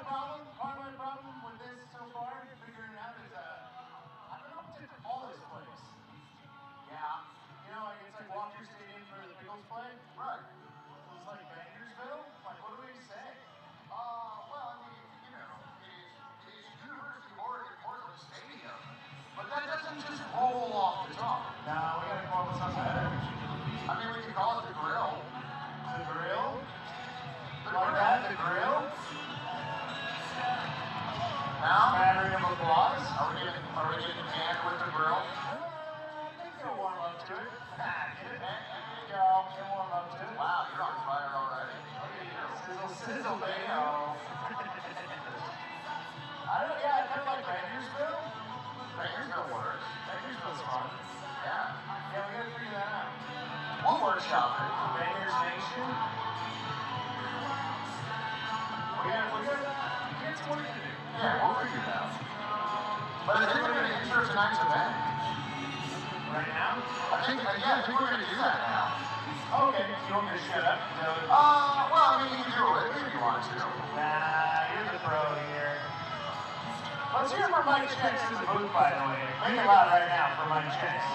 Part of my problem with this so far, figuring it out, is I don't know what to call this place. Yeah. You know, like it's like Walker Stadium for the Pickles play. Right. It's like Bangersville. Like, what do we say? Well, I mean, you know, it is University of Oregon Portland Stadium, but that doesn't just roll off the tongue. No, we gotta call it something better. I mean, we could call it the Grill. The Grill? Like that, the Grill? Now, Smattering of applause. are we getting canned with the Grill? I think they'll warm up to it. Get it, man. There you go. They'll warm up to it. Wow, you're on fire already. Sizzle, sizzle, baby. I don't know, yeah, I kind of like Bangersville. Bangersville works. Bangersville's fun. Yeah. Yeah, we gotta figure that out. We'll workshop it. Bangers Nation. We got some work to do. Yeah, we'll figure it out. But I think we're going to intro tonight's event. Right now? I think we're going to do that now. Okay, you want me to shut up? Well, I mean, you can do it if you want to. Nah, you're the pro here. Let's hear for Mike Checks in the booth, by the way. Make it loud right now for Mike Checks.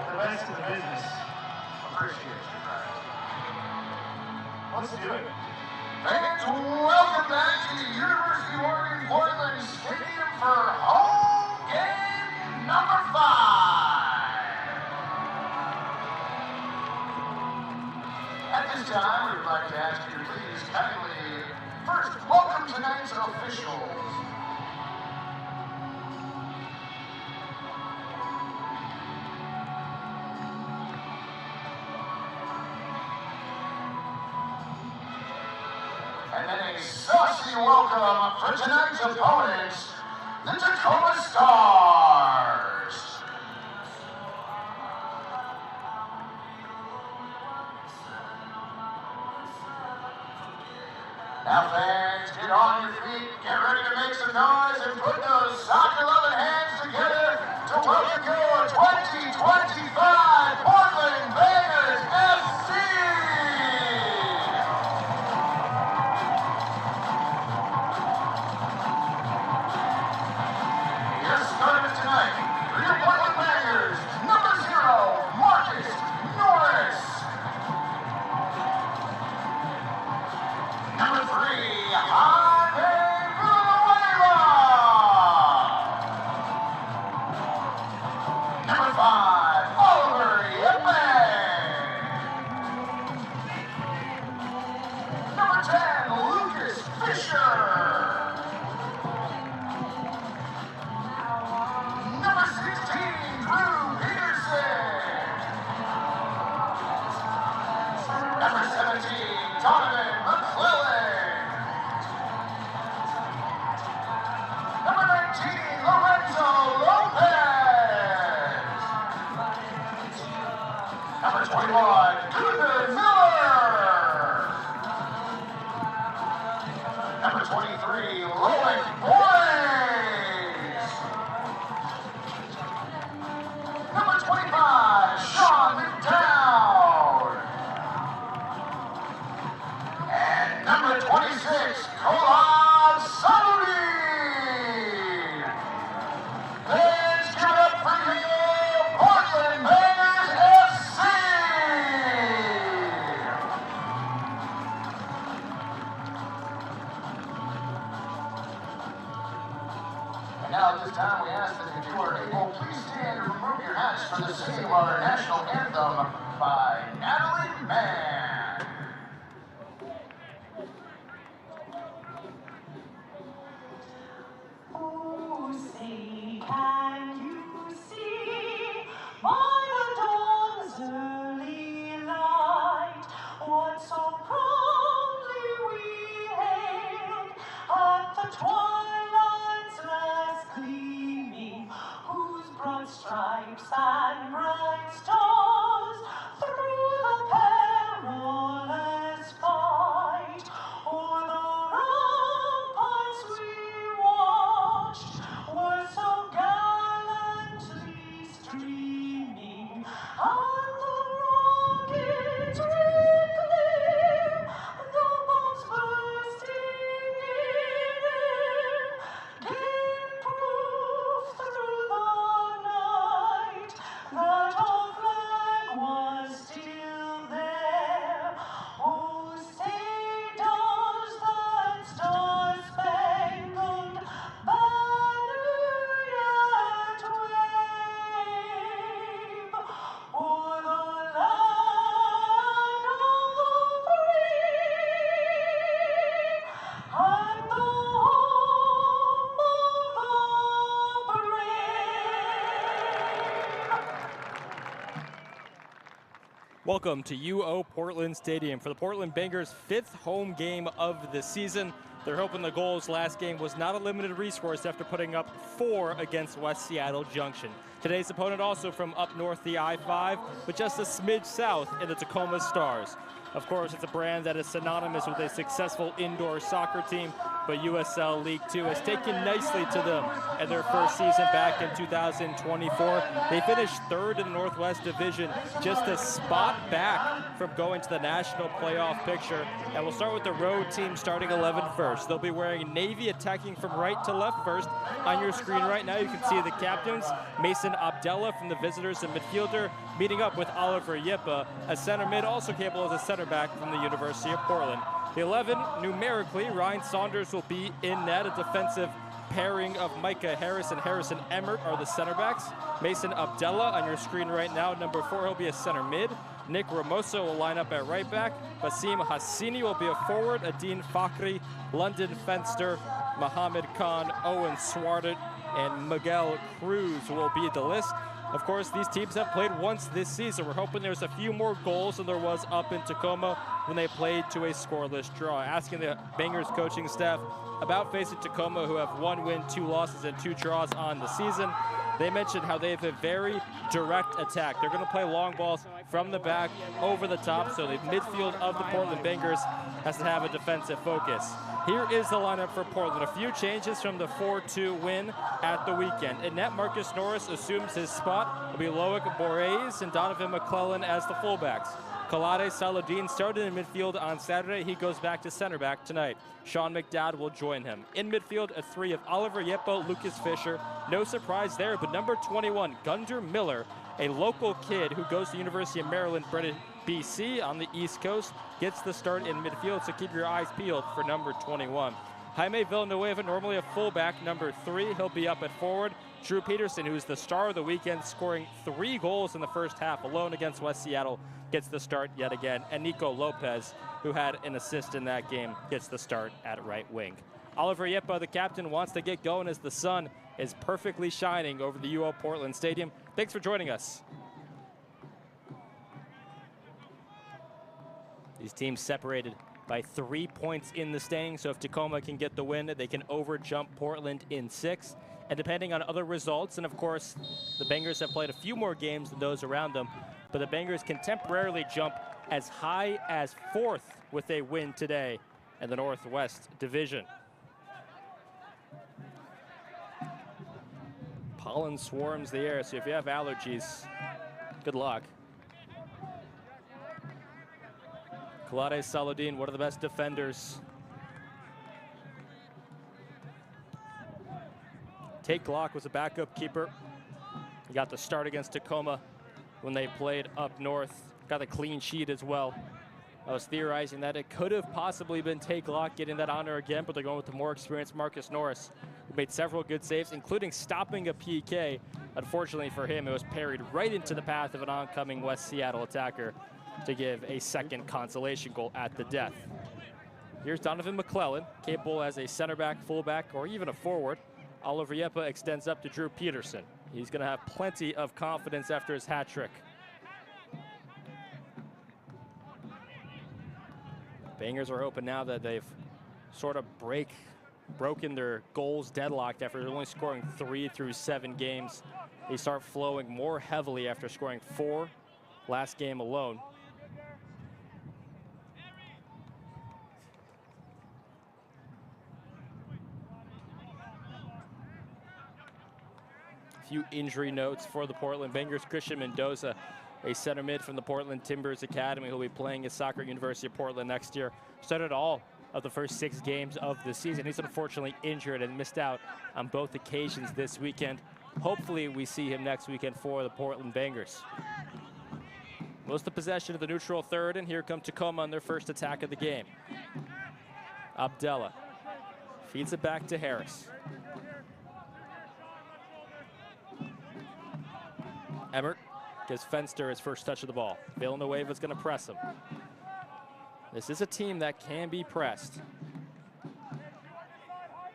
The best in the business. Appreciate you, Brian. Let's do it. Fans, welcome back to the University of Oregon Portland Stadium for home game number 5. At this time, we would like to ask you to please kindly first welcome tonight's officials. And then a saucy welcome for tonight's opponents, the Tacoma Stars. Now fans, get on your feet, get ready to make some noise, and put those soccer-loving hands together to welcome your 2025 Portland Pickles FC! Your starters tonight, for your Portland Pickles, number 0, Marcus Norris. Number 3, Jaime Villanueva. Number 5, Oliver Yepes. Number 10, Lucas Fisher. Number 16, Drew Peterson. Number 17, Donovan McClellan. Number 19, Lorenzo Lopez. Number 21, Gunther Miller. Number 23, Loic Boyes. Number 25, Sean McDowd. And number 26, Kolan Saudi. Let's give it up for your Portland Pickles FC. And now at this time we ask that if you are able, please stand and remove your hats for the singing of our national anthem by Natalie Mann. Oh, say, can you see by the dawn's early light what so proudly we hailed at the twilight's last gleaming, whose broad stripes and bright stars through the perilous fight o'er the ramparts we watched were so gallantly streaming. Welcome to UO Portland Stadium for the Portland Bangers' 5th home game of the season. They're hoping the goals last game was not a limited resource after putting up 4 against West Seattle Junction. Today's opponent also from up north the I-5, but just a smidge south in the Tacoma Stars. Of course, it's a brand that is synonymous with a successful indoor soccer team, but USL League Two has taken nicely to them in their first season back in 2024. They finished 3rd in the Northwest Division, just a spot back from going to the national playoff picture. And we'll start with the road team starting 11 first. They'll be wearing navy, attacking from right to left first. On your screen right now, you can see the captains, Mason Abdella from the visitors, and midfielder, meeting up with Oliver Yippa, a center mid, also capable as a center back from the University of Portland. The 11, numerically, Ryan Saunders will be in net. A defensive pairing of Micah Harris and Harrison Emmert are the center backs. Mason Abdella on your screen right now, number 4, he'll be a center mid. Nick Ramoso will line up at right back. Basim Hassini will be a forward. Adine Fakhri, London Fenster, Mohammed Khan, Owen Swartit, and Miguel Cruz will be the list. Of course, these teams have played once this season. We're hoping there's a few more goals than there was up in Tacoma when they played to a scoreless draw. Asking the Bangers coaching staff about facing Tacoma, who have 1 win, 2 losses, and 2 draws on the season. They mentioned how they have a very direct attack. They're going to play long balls from the back over the top, so the midfield of the Portland Bangers has to have a defensive focus. Here is the lineup for Portland. A few changes from the 4-2 win at the weekend. In net, Marcus Norris assumes his spot. It'll be Loic Borges and Donovan McClellan as the fullbacks. Kalade Saladin started in midfield on Saturday. He goes back to center back tonight. Sean McDowd will join him. In midfield, a 3 of Oliver Yeppo, Lucas Fisher. No surprise there, but number 21, Gunder Miller, a local kid who goes to the University of Maryland, BC on the East Coast, gets the start in midfield, so keep your eyes peeled for number 21. Jaime Villanueva, normally a fullback, number 3. He'll be up at forward. Drew Peterson, who's the star of the weekend, scoring 3 goals in the first half alone against West Seattle, gets the start yet again. And Nico Lopez, who had an assist in that game, gets the start at right wing. Oliver Yeppa, the captain, wants to get going as the sun is perfectly shining over the UO Portland Stadium. Thanks for joining us. These teams separated by 3 points in the standings, so if Tacoma can get the win, they can overjump Portland in 6th. And depending on other results, and of course, the Bangers have played a few more games than those around them, but the Bangers can temporarily jump as high as 4th with a win today in the Northwest Division. Pollen swarms the air, so if you have allergies, good luck. Kalade Saladin, one of the best defenders. Tate Glock was a backup keeper. He got the start against Tacoma when they played up north. Got a clean sheet as well. I was theorizing that it could have possibly been Tate Glock getting that honor again, but they're going with the more experienced Marcus Norris, who made several good saves, including stopping a PK. Unfortunately for him, it was parried right into the path of an oncoming West Seattle attacker to give a second consolation goal at the death. Here's Donovan McClellan, capable as a center back, fullback, or even a forward. Oliver Yeppa extends up to Drew Peterson. He's going to have plenty of confidence after his hat trick. Bangers are hoping now that they've sort of broken their goals deadlocked after only scoring 3 through 7 games. They start flowing more heavily after scoring 4 last game alone. Few injury notes for the Portland Bangers. Christian Mendoza, a center mid from the Portland Timbers Academy, who'll be playing at soccer at University of Portland next year. Started all of the first 6 games of the season. He's unfortunately injured and missed out on both occasions this weekend. Hopefully we see him next weekend for the Portland Bangers. Most of possession of the neutral third, and here come Tacoma on their first attack of the game. Abdella feeds it back to Harris. Emmert gives Fenster his first touch of the ball. Villanueva's going to press him. This is a team that can be pressed.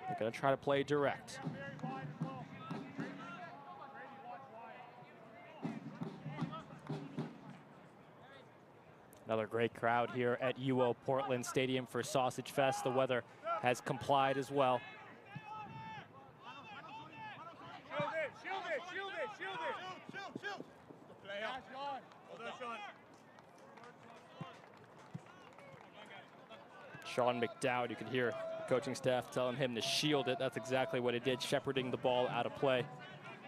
They're going to try to play direct. Another great crowd here at UO Portland Stadium for Sausage Fest. The weather has complied as well. Sean McDowd, you can hear the coaching staff telling him to shield it. That's exactly what he did, shepherding the ball out of play.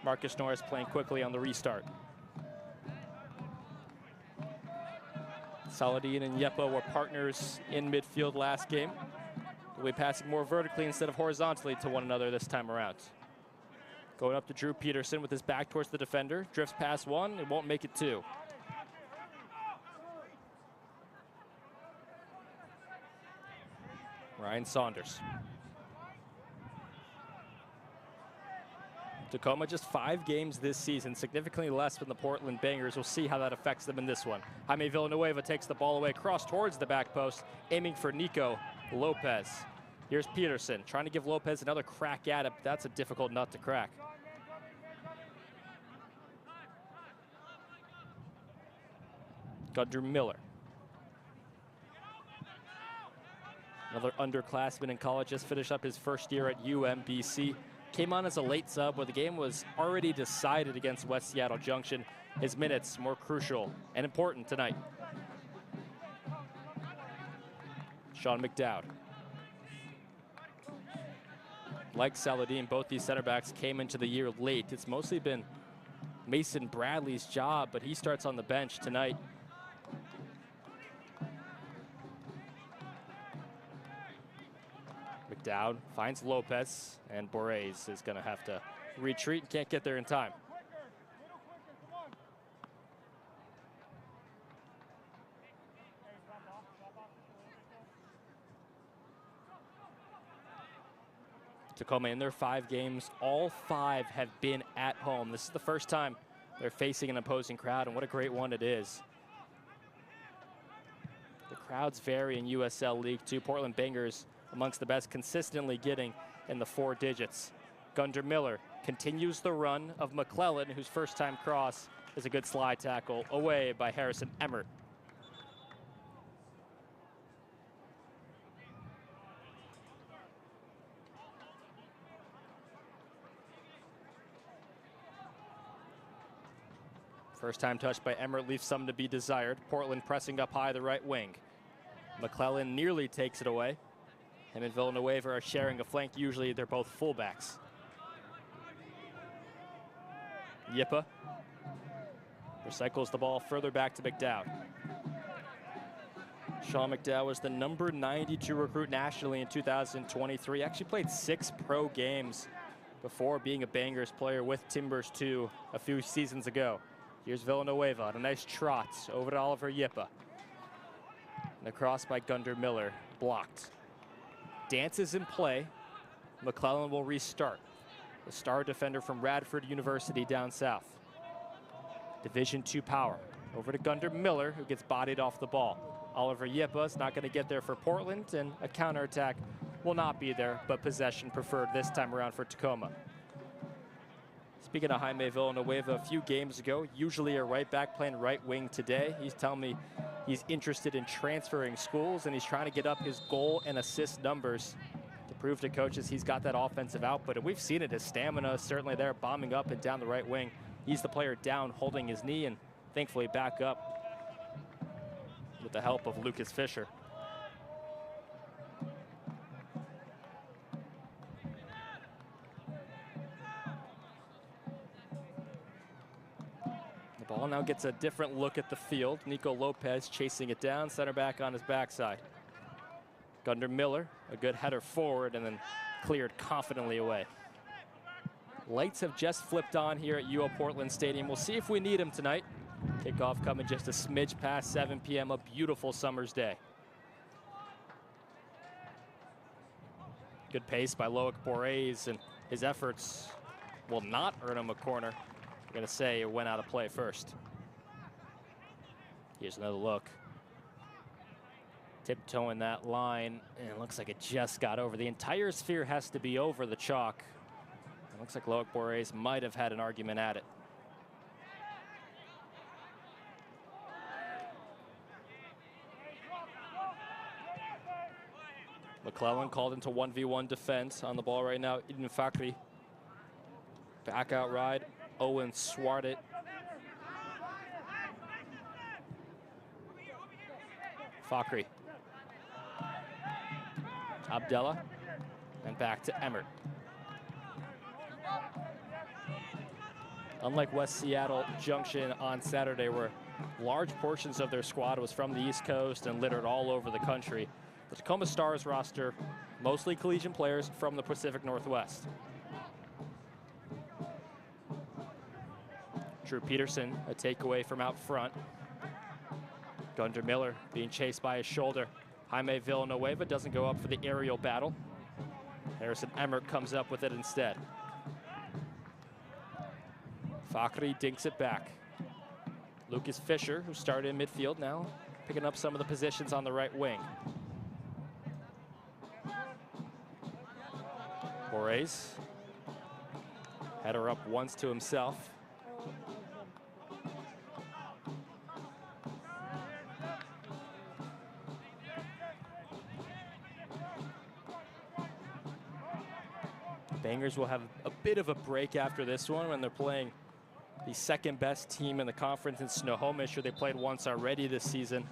Marcus Norris playing quickly on the restart. Saladin and Yepa were partners in midfield last game. They'll be passing more vertically instead of horizontally to one another this time around. Going up to Drew Peterson with his back towards the defender. Drifts past one, it won't make it two. Ryan Saunders. Tacoma just 5 games this season, significantly less than the Portland Bangers. We'll see how that affects them in this one. Jaime Villanueva takes the ball away, cross towards the back post, aiming for Nico Lopez. Here's Peterson, trying to give Lopez another crack at it, but that's a difficult nut to crack. Gunter Miller. Another underclassman in college, just finished up his first year at UMBC. Came on as a late sub where the game was already decided against West Seattle Junction. His minutes more crucial and important tonight. Sean McDowd. Like Saladin, both these center backs came into the year late. It's mostly been Mason Bradley's job, but he starts on the bench tonight. McDowd finds Lopez, and Borres is going to have to retreat and can't get there in time. Tacoma in their 5 games, all 5 have been at home. This is the first time they're facing an opposing crowd, and what a great one it is. The crowds vary in USL League Two. Portland Bangers amongst the best, consistently getting in the 4 digits. Gunter Miller continues the run of McClellan, whose first time cross is a good slide tackle away by Harrison Emmert. First time touch by Emmert leaves some to be desired. Portland pressing up high the right wing. McClellan nearly takes it away. Him and Villanueva are sharing a flank. Usually they're both fullbacks. Yipa recycles the ball further back to McDowd. Sean McDowd was the number 92 recruit nationally in 2023. Actually played 6 pro games before being a Bangers player with Timbers 2 a few seasons ago. Here's Villanueva on a nice trot over to Oliver Yipa. And the cross by Gunter Miller blocked. Dances in play. McClellan will restart. The star defender from Radford University down south. Division II power. Over to Gunter Miller, who gets bodied off the ball. Oliver Yipa is not going to get there for Portland, and a counterattack will not be there, but possession preferred this time around for Tacoma. Speaking of Jaime Villanueva, a few games ago, usually a right back playing right wing today. He's telling me he's interested in transferring schools, and he's trying to get up his goal and assist numbers to prove to coaches he's got that offensive output. And we've seen it, his stamina is certainly there, bombing up and down the right wing. He's the player down, holding his knee, and thankfully back up with the help of Lucas Fisher. Ball now gets a different look at the field. Nico Lopez chasing it down, center back on his backside. Gunter Miller, a good header forward and then cleared confidently away. Lights have just flipped on here at UO Portland Stadium. We'll see if we need them tonight. Kickoff coming just a smidge past 7 p.m., a beautiful summer's day. Good pace by Loic Borres, and his efforts will not earn him a corner. I'm going to say it went out of play first. Here's another look. Tiptoeing that line, and it looks like it just got over. The entire sphere has to be over the chalk. It looks like Loic Borres might have had an argument at it. McClellan called into 1v1 defense on the ball right now. Eden Fakri. Back out ride. Owen Swart it. Fakri. Abdella. And back to Emmert. Unlike West Seattle Junction on Saturday, where large portions of their squad was from the East Coast and littered all over the country, the Tacoma Stars roster, mostly collegiate players from the Pacific Northwest. Drew Peterson, a takeaway from out front. Gunder Miller being chased by his shoulder. Jaime Villanueva doesn't go up for the aerial battle. Harrison Emmert comes up with it instead. Fakri dinks it back. Lucas Fisher, who started in midfield, now picking up some of the positions on the right wing. Borges. Header up once to himself. Bangers will have a bit of a break after this one when they're playing the second best team in the conference in Snohomish, who they played once already this season.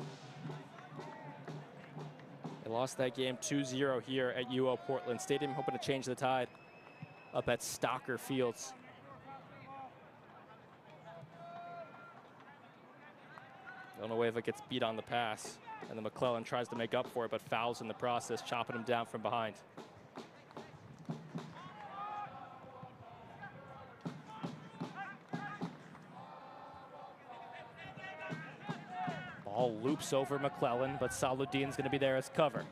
They lost that game 2-0 here at UO Portland Stadium, hoping to change the tide up at Stocker Fields. Villanueva gets beat on the pass, and then McClellan tries to make up for it, but fouls in the process, chopping him down from behind. Ball loops over McClellan, but Saluddin's going to be there as cover.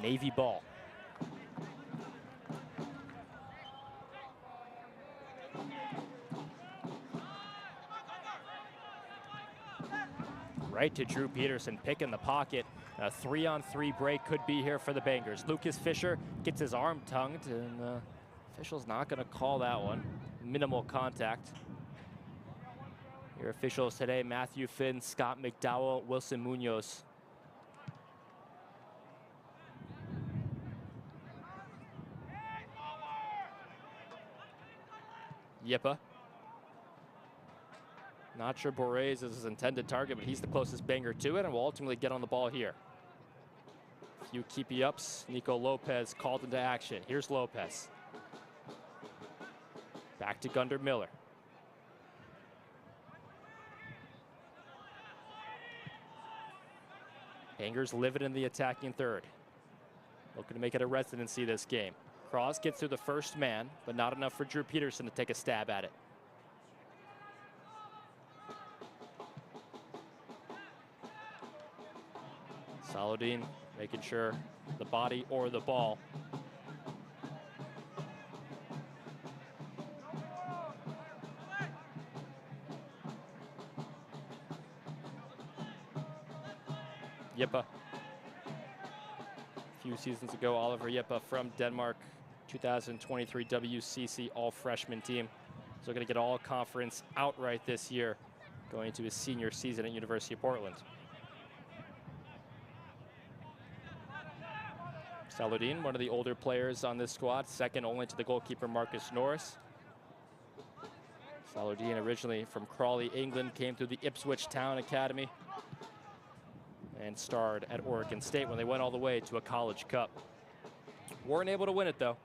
Navy ball. Right to Drew Peterson, picking the pocket. A 3-on-3 break could be here for the Bangers. Lucas Fisher gets his arm tongued, and official's not going to call that one. Minimal contact. Your officials today: Matthew Finn, Scott McDowell, Wilson Munoz. Yippa. Not sure Borges is his intended target, but he's the closest Banger to it and will ultimately get on the ball here. A few keepy ups. Nico Lopez called into action. Here's Lopez. Back to Gunder Miller. Bangers living in the attacking third. Looking to make it a residency this game. Cross gets through the first man, but not enough for Drew Peterson to take a stab at it. Saluddin making sure the body or the ball. Yippa. A few seasons ago, Oliver Yippa from Denmark, 2023 WCC all-freshman team. So going to get all conference outright this year, going into his senior season at University of Portland. Saluddin, one of the older players on this squad, second only to the goalkeeper Marcus Norris. Saluddin, originally from Crawley, England, came through the Ipswich Town Academy and starred at Oregon State when they went all the way to a College Cup. Weren't able to win it, though.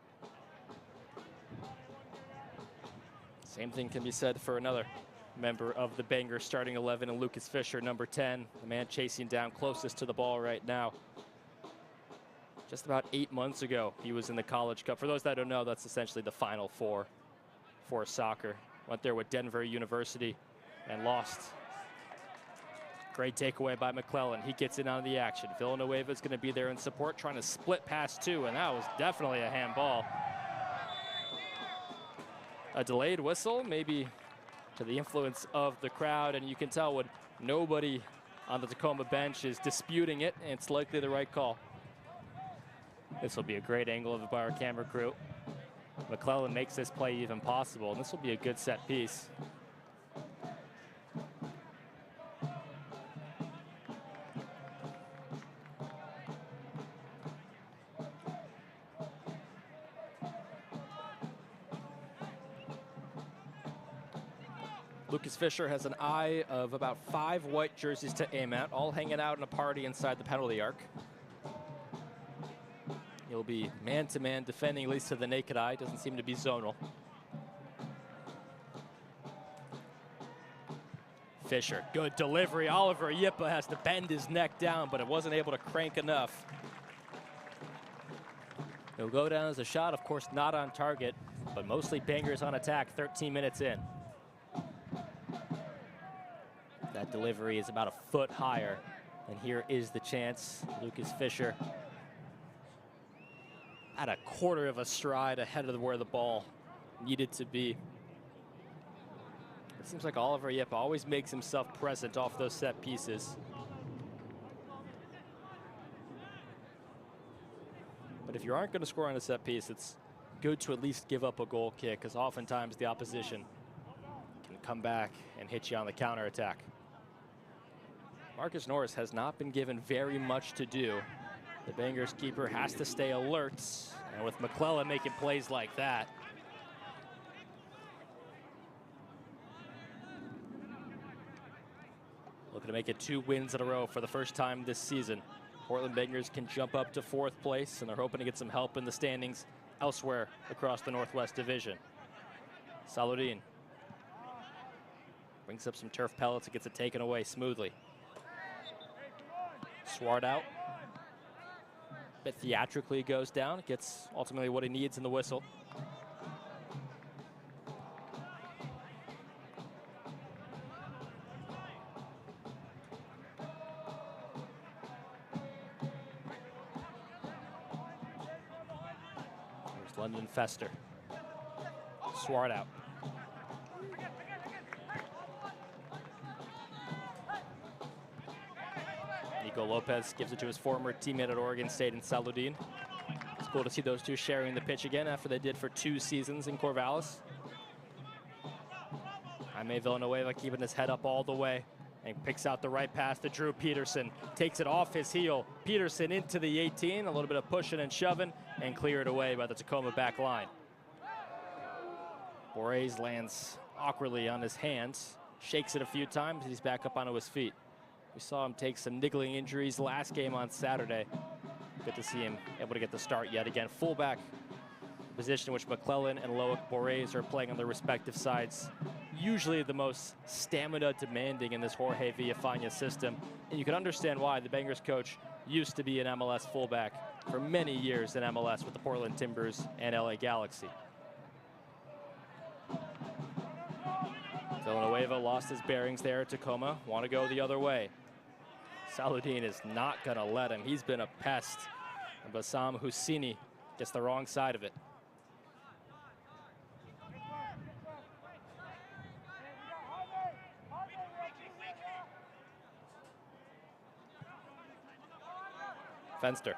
Same thing can be said for another member of the Bangers starting 11, and Lucas Fisher, number 10, the man chasing down closest to the ball right now. Just about 8 months ago, he was in the College Cup. For those that don't know, that's essentially the Final Four for soccer. Went there with Denver University and lost. Great takeaway by McClellan. He gets in on the action. Villanueva is going to be there in support, trying to split past two, and that was definitely a handball. A delayed whistle, maybe to the influence of the crowd, and you can tell when nobody on the Tacoma bench is disputing it, and it's likely the right call. This will be a great angle of our camera crew. McClellan makes this play even possible, and this will be a good set piece. Lucas Fisher has an eye of about 5 white jerseys to aim at, all hanging out in a party inside the penalty arc. He'll be man-to-man defending, at least to the naked eye. Doesn't seem to be zonal. Fisher, good delivery. Oliver Yippa has to bend his neck down, but it wasn't able to crank enough. He'll go down as a shot, of course, not on target, but mostly bangers on attack 13 minutes in. That delivery is about a foot higher, and here is the chance. Lucas Fisher at a quarter of a stride ahead of where the ball needed to be. It seems like Oliver Yippa always makes himself present off those set pieces. But if you aren't going to score on a set piece, it's good to at least give up a goal kick, because oftentimes the opposition can come back and hit you on the counterattack. Marcus Norris has not been given very much to do. The Bangers keeper has to stay alert, and with McClellan making plays like that, looking to make it 2 wins in a row for the first time this season. Portland Bangers can jump up to 4th place, and they're hoping to get some help in the standings elsewhere across the Northwest Division. Saludin brings up some turf pellets and gets it taken away smoothly. Swart out. Bit theatrically goes down, gets ultimately what he needs in the whistle. There's London Fester. Swart out. Nico Lopez gives it to his former teammate at Oregon State in Saludin. It's cool to see those two sharing the pitch again after they did for 2 seasons in Corvallis. Jaime Villanueva keeping his head up all the way and picks out the right pass to Drew Peterson. Takes it off his heel. Peterson into the 18, a little bit of pushing and shoving, and cleared away by the Tacoma back line. Borres lands awkwardly on his hands, shakes it a few times, and he's back up onto his feet. We saw him take some niggling injuries last game on Saturday. Good to see him able to get the start yet again. Fullback position, which McClellan and Loic Borres are playing on their respective sides. Usually the most stamina demanding in this Jorge Villafana system. And you can understand why. The Bangers coach used to be an MLS fullback for many years in MLS with the Portland Timbers and LA Galaxy. Villanueva lost his bearings there at Tacoma. Want to go the other way. Saludin is not going to let him. He's been a pest. And Bassam Husseini gets the wrong side of it. Fenster.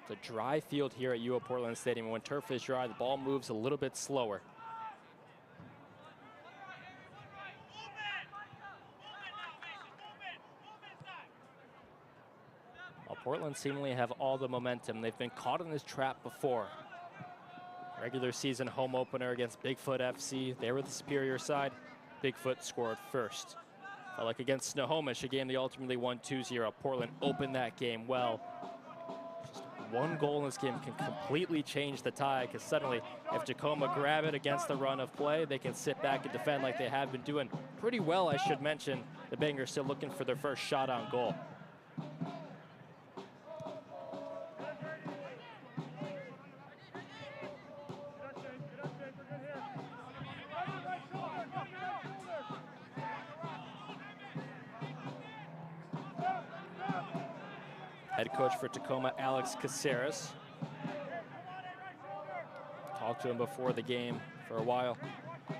It's a dry field here at UO Portland Stadium. When turf is dry, the ball moves a little bit slower. While Portland seemingly have all the momentum, they've been caught in this trap before. Regular season home opener against Bigfoot FC. They were the superior side. Bigfoot scored first. Felt like against Snohomish, a game they ultimately won 2-0. Portland opened that game well. Just 1 goal in this game can completely change the tie, because suddenly if Tacoma grab it against the run of play, they can sit back and defend like they have been doing pretty well, I should mention. The Bangers still looking for their first shot on goal. Head coach for Tacoma, Alex Caceres. Talked to him before the game for a while.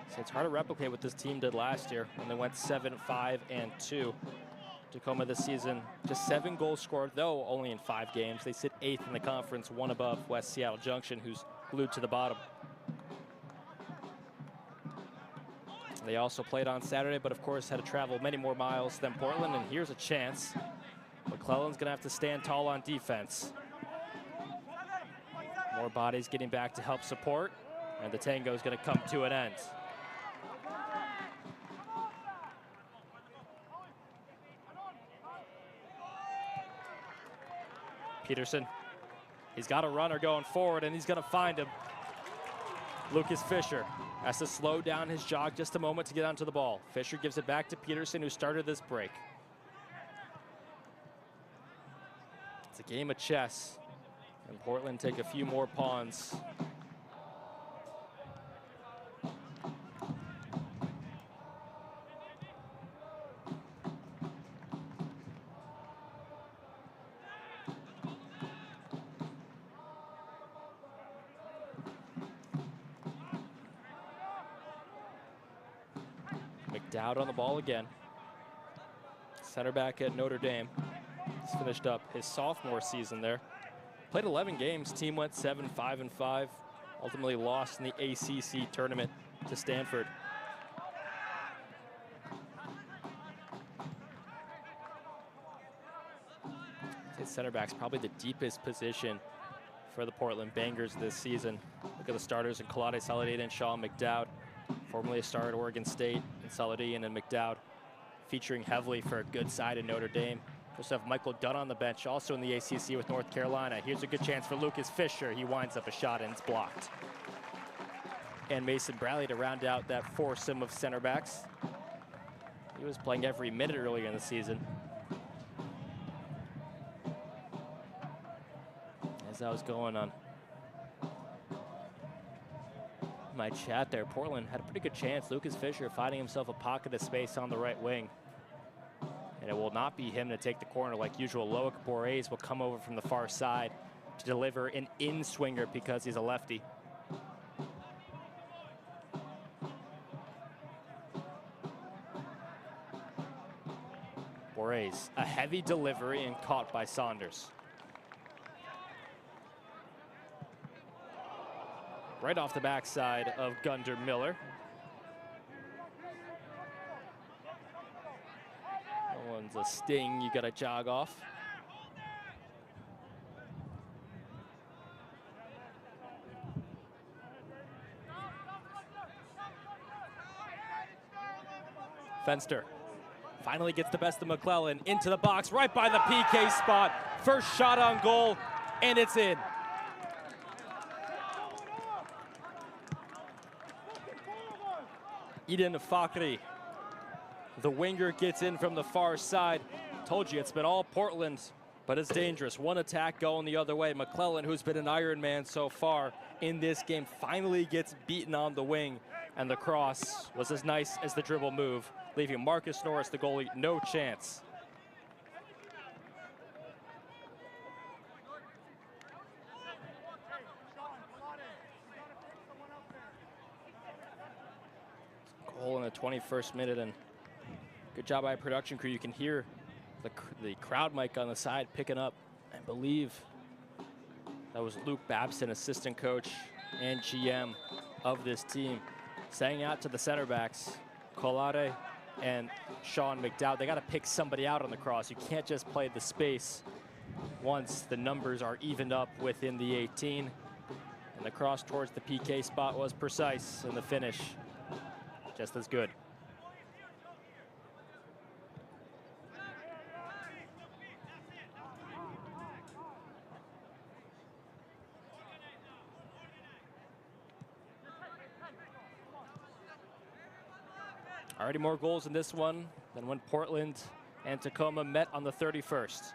So it's hard to replicate what this team did last year when they went 7-5-2. Tacoma this season, just 7 goals scored, though only in 5 games. They sit 8th in the conference, 1 above West Seattle Junction, who's glued to the bottom. They also played on Saturday, but of course had to travel many more miles than Portland, and here's a chance. McClellan's gonna have to stand tall on defense. More bodies getting back to help support, and the tango is going to come to an end. Peterson, he's got a runner going forward, and he's going to find him. Lucas Fisher has to slow down his jog just a moment to get onto the ball. Fisher gives it back to Peterson, who started this break. It's a game of chess, and Portland take a few more pawns. McDowd on the ball again. Center back at Notre Dame. He's finished up his sophomore season there. Played 11 games. Team went 7-5-5. Ultimately lost in the ACC tournament to Stanford. His center back's probably the deepest position for the Portland Bangers this season. Look at the starters in Kalade Saladin and Sean McDowd. Formerly a star at Oregon State, and Saladin and McDowd featuring heavily for a good side in Notre Dame. We also have Michael Dunn on the bench, also in the ACC with North Carolina. Here's a good chance for Lucas Fisher. He winds up a shot and it's blocked. And Mason Bradley to round out that foursome of center backs. He was playing every minute earlier in the season. As I was going on my chat there, Portland had a pretty good chance. Lucas Fisher finding himself a pocket of space on the right wing. And it will not be him to take the corner like usual. Loic Borres will come over from the far side to deliver an in-swinger because he's a lefty. Borres, a heavy delivery and caught by Saunders. Right off the backside of Gunder Miller. That one's a sting you gotta jog off. Fenster finally gets the best of McClellan into the box, right by the PK spot. First shot on goal, and it's in. Eden Fakhri, the winger, gets in from the far side. Told you it's been all Portland, but it's dangerous. One attack going the other way. McClellan, who's been an Iron Man so far in this game, finally gets beaten on the wing, and the cross was as nice as the dribble move, leaving Marcus Norris, the goalie, no chance. Goal in the 21st minute, and good job by a production crew. You can hear the crowd mic on the side picking up. I believe that was Luke Babson, assistant coach and GM of this team, saying out to the center backs, Kolade and Sean McDowd, they got to pick somebody out on the cross. You can't just play the space once the numbers are evened up within the 18. And the cross towards the PK spot was precise, and the finish just as good. Already more goals in this one than when Portland and Tacoma met on the 31st.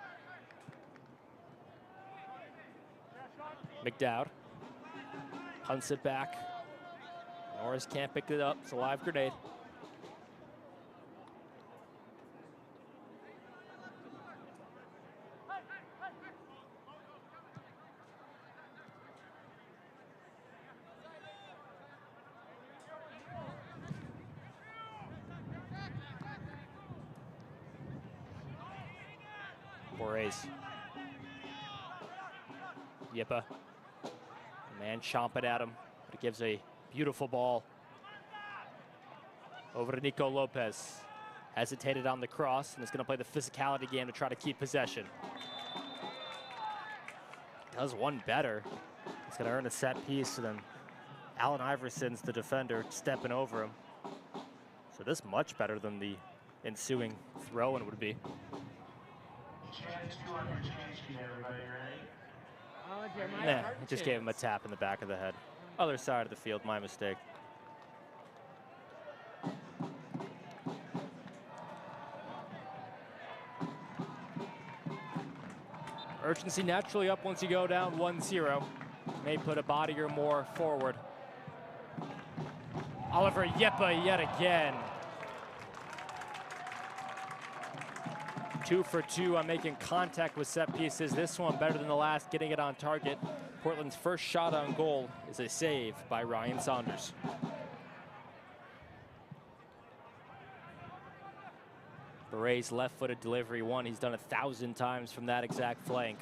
McDowd hunts it back. Norris can't pick it up. It's a live grenade. Borres. Yippa. The man chomping at him, but it gives a beautiful ball over to Nico Lopez. Hesitated on the cross and is going to play the physicality game to try to keep possession. Does one better. He's going to earn a set piece, and then Allen Iverson's the defender stepping over him. So this much better than the ensuing throw-in would be. Chance 2 on your change sheet, everybody, ready? Nah, I just gave him a tap in the back of the head. Other side of the field, my mistake. Urgency naturally up once you go down 1-0. May put a body or more forward. Oliver Yeppa yet again. 2 for 2 on making contact with set pieces. This one better than the last, getting it on target. Portland's first shot on goal is a save by Ryan Saunders. Berets left-footed delivery one. He's done 1,000 times from that exact flank.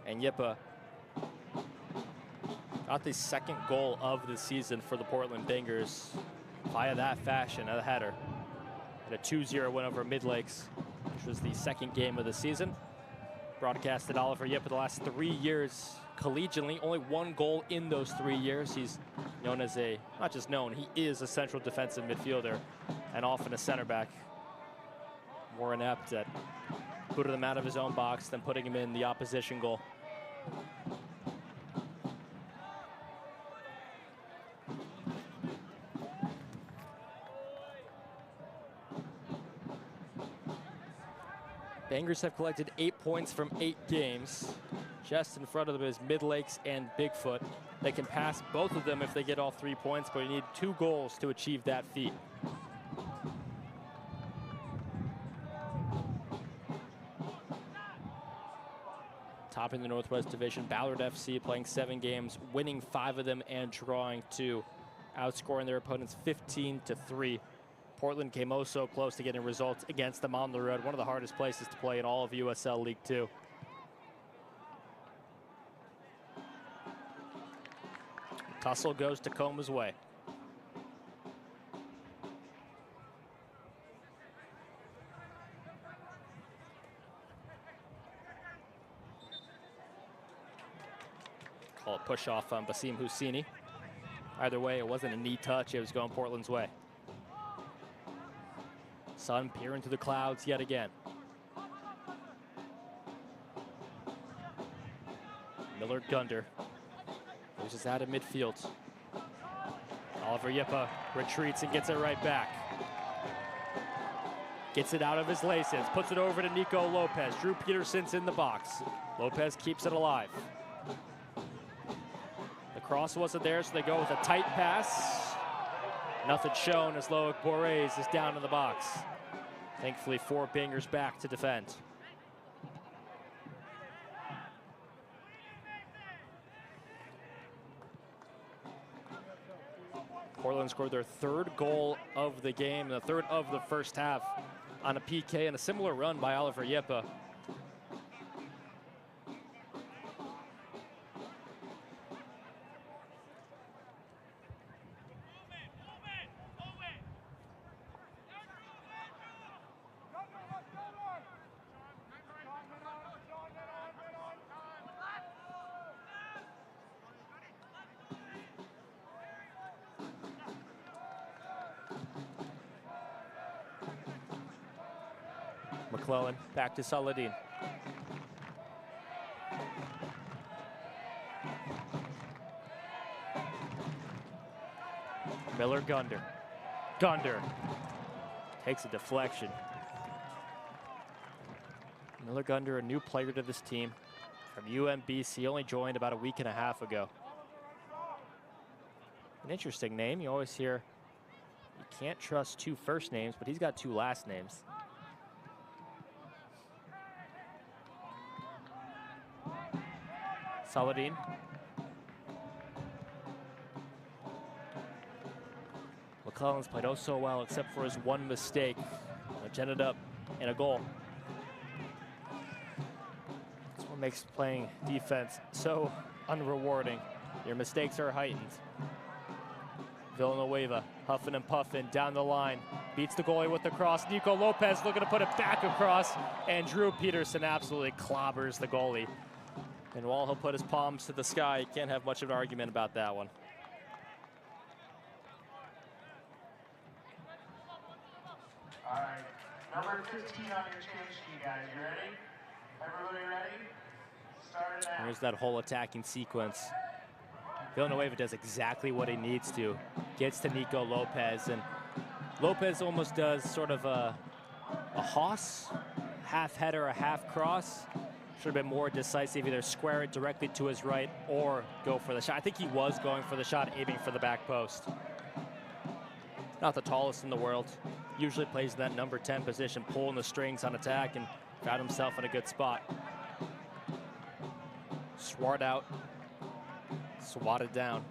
And Yippa got the second goal of the season for the Portland Bangers via that fashion, a header. And a 2-0 win over Mid-Lakes, which was the second game of the season. Broadcasted Oliver Yippa the last 3 years collegiately, only 1 goal in those 3 years. He's known as a, not just known, he is a central defensive midfielder and often a center back. More inept at putting him out of his own box than putting him in the opposition goal. Bangers have collected 8 points from 8 games. Just in front of them is Mid-Lakes and Bigfoot. They can pass both of them if they get all 3 points, but you need 2 goals to achieve that feat. Topping the Northwest Division, Ballard FC playing 7 games, winning 5 of them and drawing 2, outscoring their opponents 15-3. Portland came oh so close to getting results against them on the road, one of the hardest places to play in all of USL League Two. Tussle goes Tacoma's way. Call it push off on Basim Husseini. Either way, it wasn't a knee touch, it was going Portland's way. Sun peering through the clouds yet again. Miller Gunder loses out of midfield. Oliver Yippa retreats and gets it right back. Gets it out of his laces, puts it over to Nico Lopez. Drew Peterson's in the box. Lopez keeps it alive. The cross wasn't there, so they go with a tight pass. Nothing shown as Loic Borres is down in the box. Thankfully, 4 Bangers back to defend. Portland scored their 3rd goal of the game, and the 3rd of the first half on a PK and a similar run by Oliver Yippa. McClellan back to Saladin. Miller Gunder. Gunder takes a deflection. Miller Gunder, a new player to this team from UMBC, only joined about a week and a half ago. An interesting name. You always hear you can't trust 2 first names, but he's got 2 last names. Saladin. McClellan's played oh so well except for his 1 mistake, which ended up in a goal. That's what makes playing defense so unrewarding. Your mistakes are heightened. Villanueva huffing and puffing down the line. Beats the goalie with the cross. Nico Lopez looking to put it back across, and Drew Peterson absolutely clobbers the goalie. And while he'll put his palms to the sky, you can't have much of an argument about that one. All right, number 15 on your change sheet, guys. You ready? Everybody ready? Start it now. Here's that whole attacking sequence. Villanueva does exactly what he needs to. Gets to Nico Lopez, and Lopez almost does sort of a hoss, half header, a half cross. Should have been more decisive, either square it directly to his right or go for the shot. I think he was going for the shot, aiming for the back post. Not the tallest in the world. Usually plays in that number 10 position, pulling the strings on attack, and found himself in a good spot. Swart out, swatted down.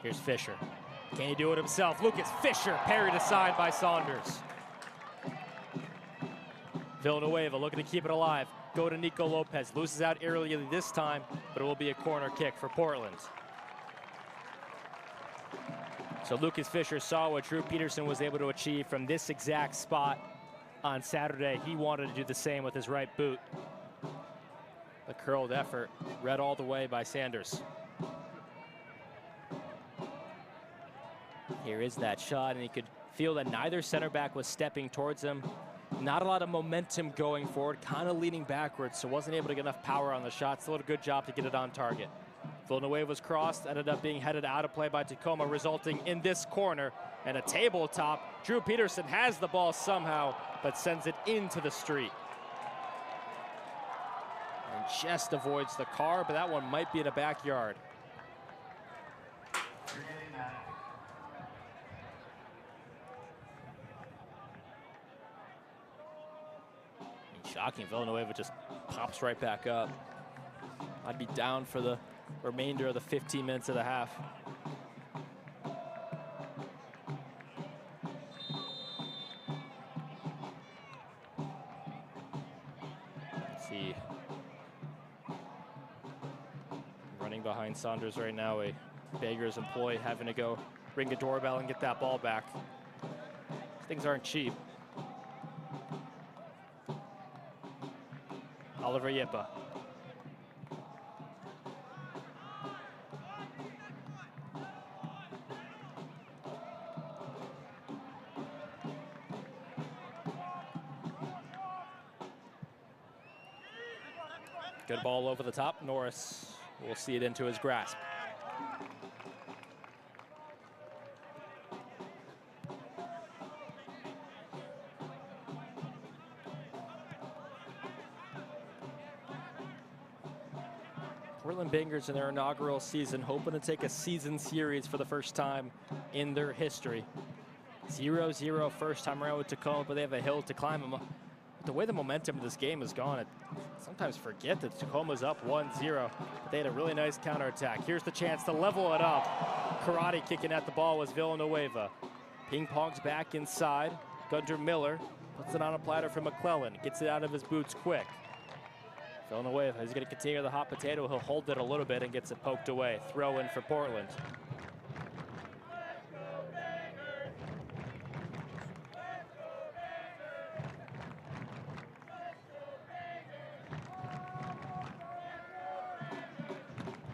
Here's Fisher. Can he do it himself? Lucas Fisher parried aside by Saunders. Villanueva looking to keep it alive. Go to Nico Lopez. Loses out early this time, but it will be a corner kick for Portland. So Lucas Fisher saw what Drew Peterson was able to achieve from this exact spot on Saturday. He wanted to do the same with his right boot. The curled effort read all the way by Sanders. Here is that shot, and he could feel that neither center back was stepping towards him. Not a lot of momentum going forward, kind of leaning backwards, so wasn't able to get enough power on the shot. Still did a good job to get it on target. Villanueva was crossed, ended up being headed out of play by Tacoma, resulting in this corner and a tabletop. Drew Peterson has the ball somehow, but sends it into the street. And just avoids the car, but that one might be in a backyard. You're getting that. Shocking, Villanueva just pops right back up. I'd be down for the remainder of the 15 minutes of the half. Let's see. Running behind Saunders right now, a Beggars employee having to go ring a doorbell and get that ball back. Things aren't cheap. Oliver Yippa. Good ball over the top. Norris will see it into his grasp. Portland Bangers in their inaugural season, hoping to take a season series for the first time in their history. 0-0 first time around with Tacoma, but they have a hill to climb. The way the momentum of this game has gone, I sometimes forget that Tacoma's up 1-0, but they had a really nice counterattack. Here's the chance to level it up. Karate kicking at the ball was Villanueva. Ping pong's back inside. Gunter Miller puts it on a platter for McClellan. Gets it out of his boots quick. Villanueva is going to continue the hot potato. He'll hold it a little bit and gets it poked away. Throw in for Portland.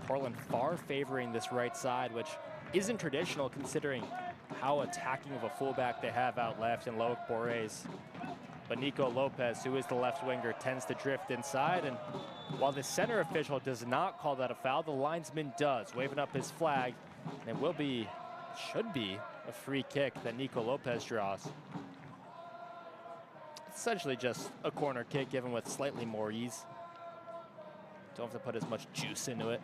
Portland far favoring this right side, which isn't traditional considering how attacking of a fullback they have out left in Loic Borres. But Nico Lopez, who is the left winger, tends to drift inside, and while the center official does not call that a foul, the linesman does, waving up his flag, and it will be, should be, a free kick that Nico Lopez draws. Essentially just a corner kick given with slightly more ease. Don't have to put as much juice into it.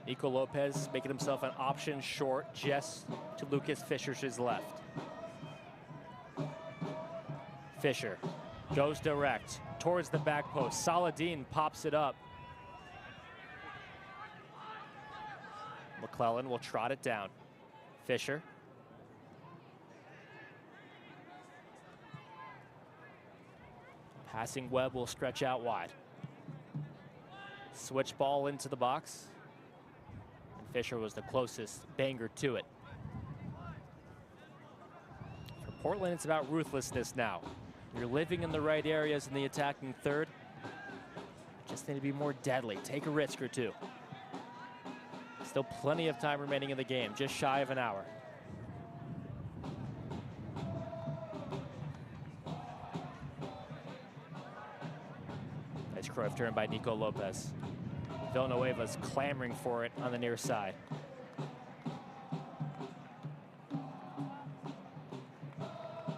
Nico Lopez making himself an option short just to Lucas Fisher's left. Fisher goes direct towards the back post. Saladin pops it up. McClellan will trot it down. Fisher. Passing Webb will stretch out wide. Switch ball into the box. And Fisher was the closest Banger to it. For Portland, it's about ruthlessness now. You're living in the right areas in the attacking third. Just need to be more deadly. Take a risk or two. Still plenty of time remaining in the game, just shy of an hour. Nice Cruyff turn by Nico Lopez. Villanueva's clamoring for it on the near side.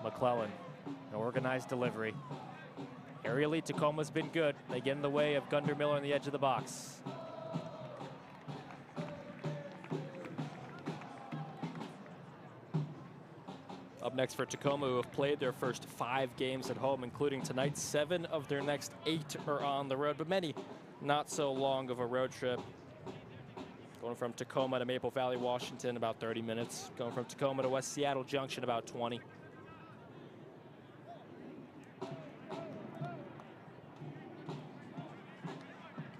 McClellan, an organized delivery. Aerially, Tacoma's been good. They get in the way of Gunder Miller on the edge of the box. Up next for Tacoma, who have played their first 5 games at home, including tonight. 7 of their next 8 are on the road, but many not so long of a road trip. Going from Tacoma to Maple Valley, Washington, about 30 minutes. Going from Tacoma to West Seattle Junction, about 20.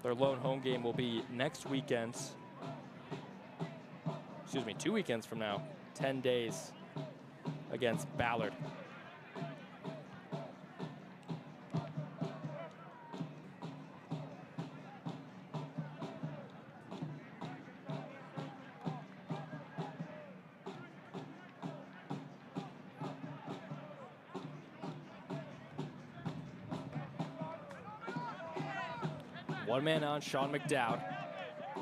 Their lone home game will be next weekend's, 2 weekends from now, 10 days against Ballard. One man on, Sean McDowd.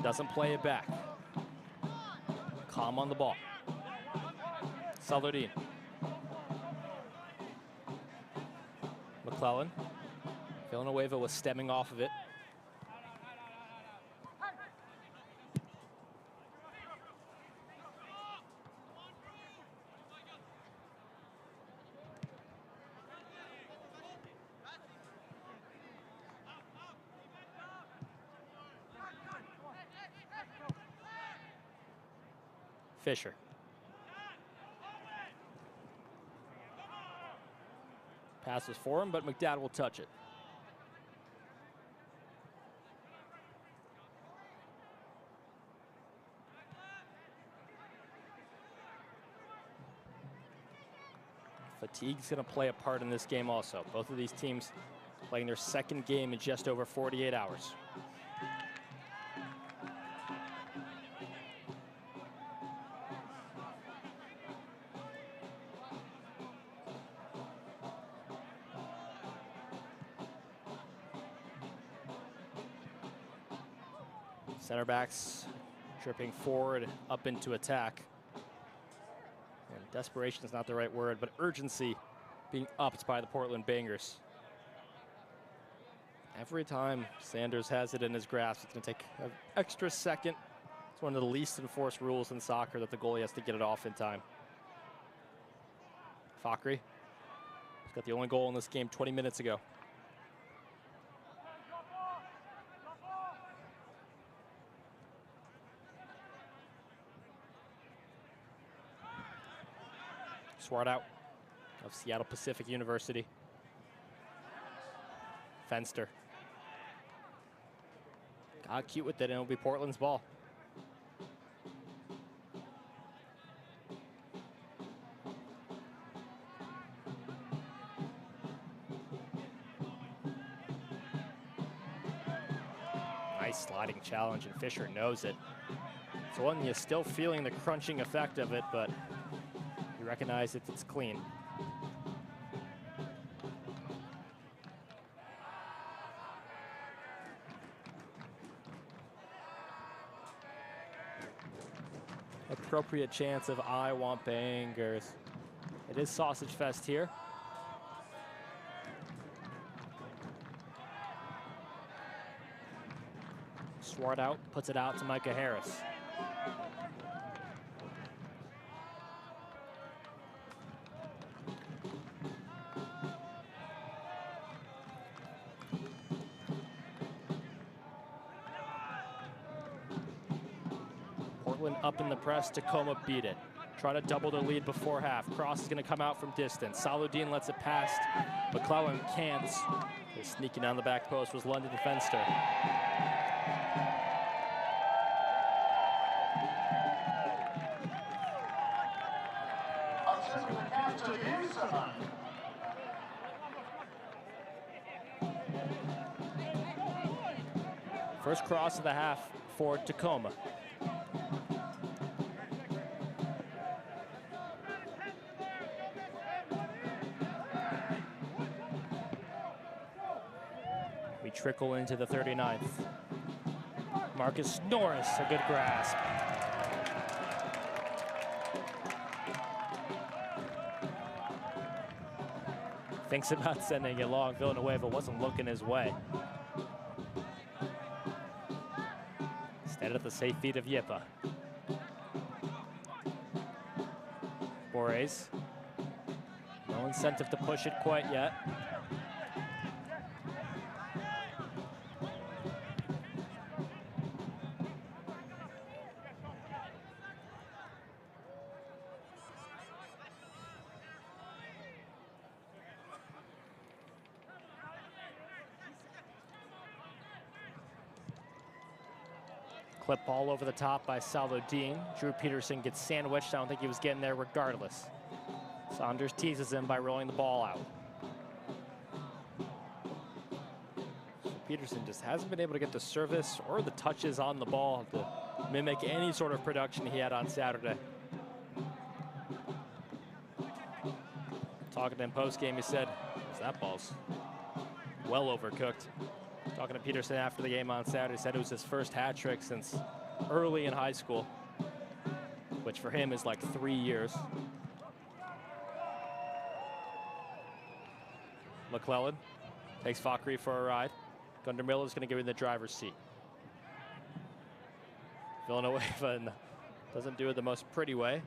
Doesn't play it back. Calm on the ball. Saladin. McClellan. Villanueva was stemming off of it. Fisher. Pass was for him, but McDowd will touch it. Fatigue's going to play a part in this game also. Both of these teams playing their second game in just over 48 hours. Center backs tripping forward up into attack. And desperation is not the right word, but urgency being upped by the Portland Bangers. Every time Sanders has it in his grasp, it's going to take an extra second. It's one of the least enforced rules in soccer that the goalie has to get it off in time. Fakri has got the only goal in this game 20 minutes ago. Swart out of Seattle Pacific University. Fenster. Got cute with it, and it'll be Portland's ball. Nice sliding challenge, and Fisher knows it. It's one you're still feeling the crunching effect of it, but you recognize that it's clean. Appropriate chance of I want bangers. It is Sausage Fest here. Swart out, puts it out to Micah Harris. Portland up in the press, Tacoma beat it. try to double their lead before half. Cross is going to come out from distance. Saludin lets it past. McClellan can't. Sneaking down the back post was London Fenster. First cross of the half for Tacoma. We trickle into the 39th. Marcus Norris, a good grasp. Thinks about sending it long. Villanueva wasn't looking his way. Instead at the safe feet of Yippa. Borres. No incentive to push it quite yet. Clip ball over the top by Saludin. Drew Peterson gets sandwiched. I don't think he was getting there regardless. Saunders teases him by rolling the ball out. Peterson just hasn't been able to get the service or the touches on the ball to mimic any sort of production he had on Saturday. Talking to him post-game, he said, that ball's well overcooked. Talking to Peterson after the game on Saturday, said it was his first hat trick since early in high school, which for him is like 3 years. McClellan takes Fakri for a ride. Gunnar Miller is going to give him the driver's seat. Villanueva doesn't do it the most pretty way.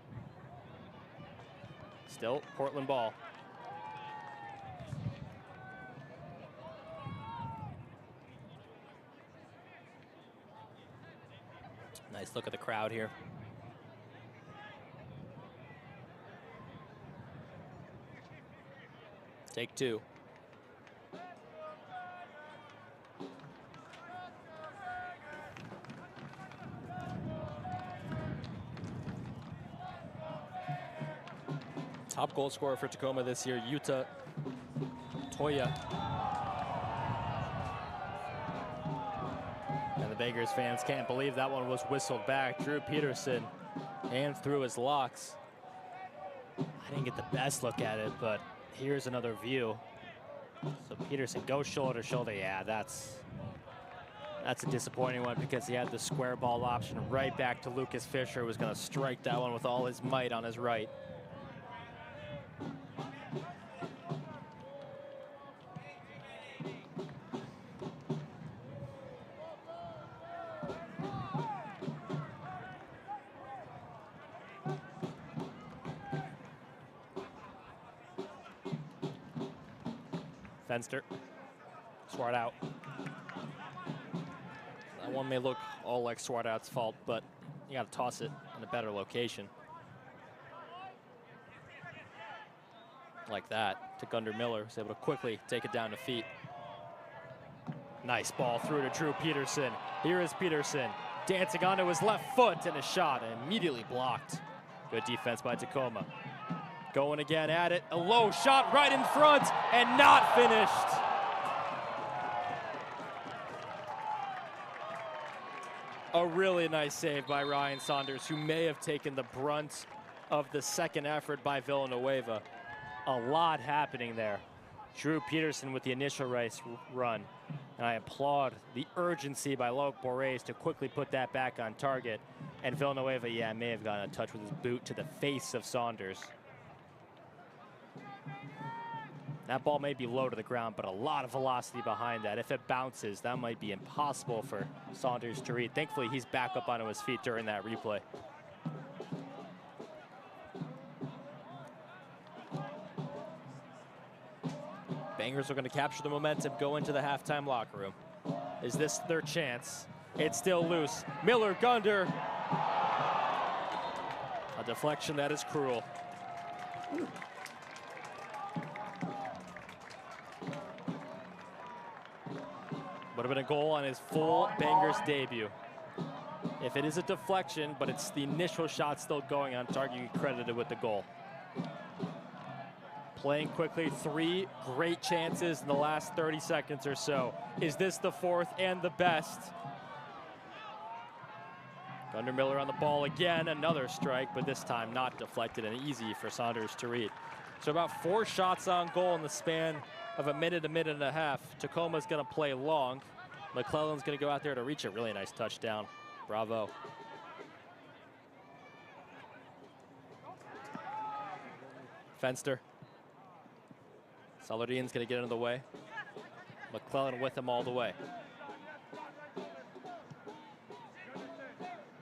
Still, Portland ball. Nice look at the crowd here. Take two. Top goal scorer for Tacoma this year, Yuta Toya. And the Bangers fans can't believe that one was whistled back. Drew Peterson, hand through his locks. I didn't get the best look at it, but here's another view. So Peterson goes shoulder to shoulder. Yeah, that's a disappointing one because he had the square ball option right back to Lucas Fisher, who was going to strike that one with all his might on his right. Fenster, Swart out. That one may look all like Swart out's fault, but you got to toss it in a better location. Like that to Gunnar Miller, who's able to quickly take it down to feet. Nice ball through to Drew Peterson. Here is Peterson dancing onto his left foot, and a shot immediately blocked. Good defense by Tacoma. Going again at it, a low shot right in front and not finished. A really nice save by Ryan Saunders, who may have taken the brunt of the second effort by Villanueva. A lot happening there. Drew Peterson with the initial race run. And I applaud the urgency by Loic Borres to quickly put that back on target. And Villanueva, yeah, may have gotten a touch with his boot to the face of Saunders. That ball may be low to the ground, but a lot of velocity behind that. If it bounces, that might be impossible for Saunders to read. Thankfully, he's back up onto his feet during that replay. Bangers are going to capture the momentum, go into the halftime locker room. Is this their chance? It's still loose. Miller, Gunder. A deflection that is cruel. Would have been a goal on his full Bangers debut. If it is a deflection, but it's the initial shot still going on target, you get credited with the goal. Playing quickly, 3 great chances in the last 30 seconds or so. Is this the 4th and the best? Gunnar Miller on the ball again, another strike, but this time not deflected and easy for Saunders to read. So about 4 shots on goal in the span of a minute and a half. Tacoma's gonna play long. McClellan's gonna go out there to reach a really nice touchdown. Bravo. Fenster. Saladin's gonna get into the way. McClellan with him all the way.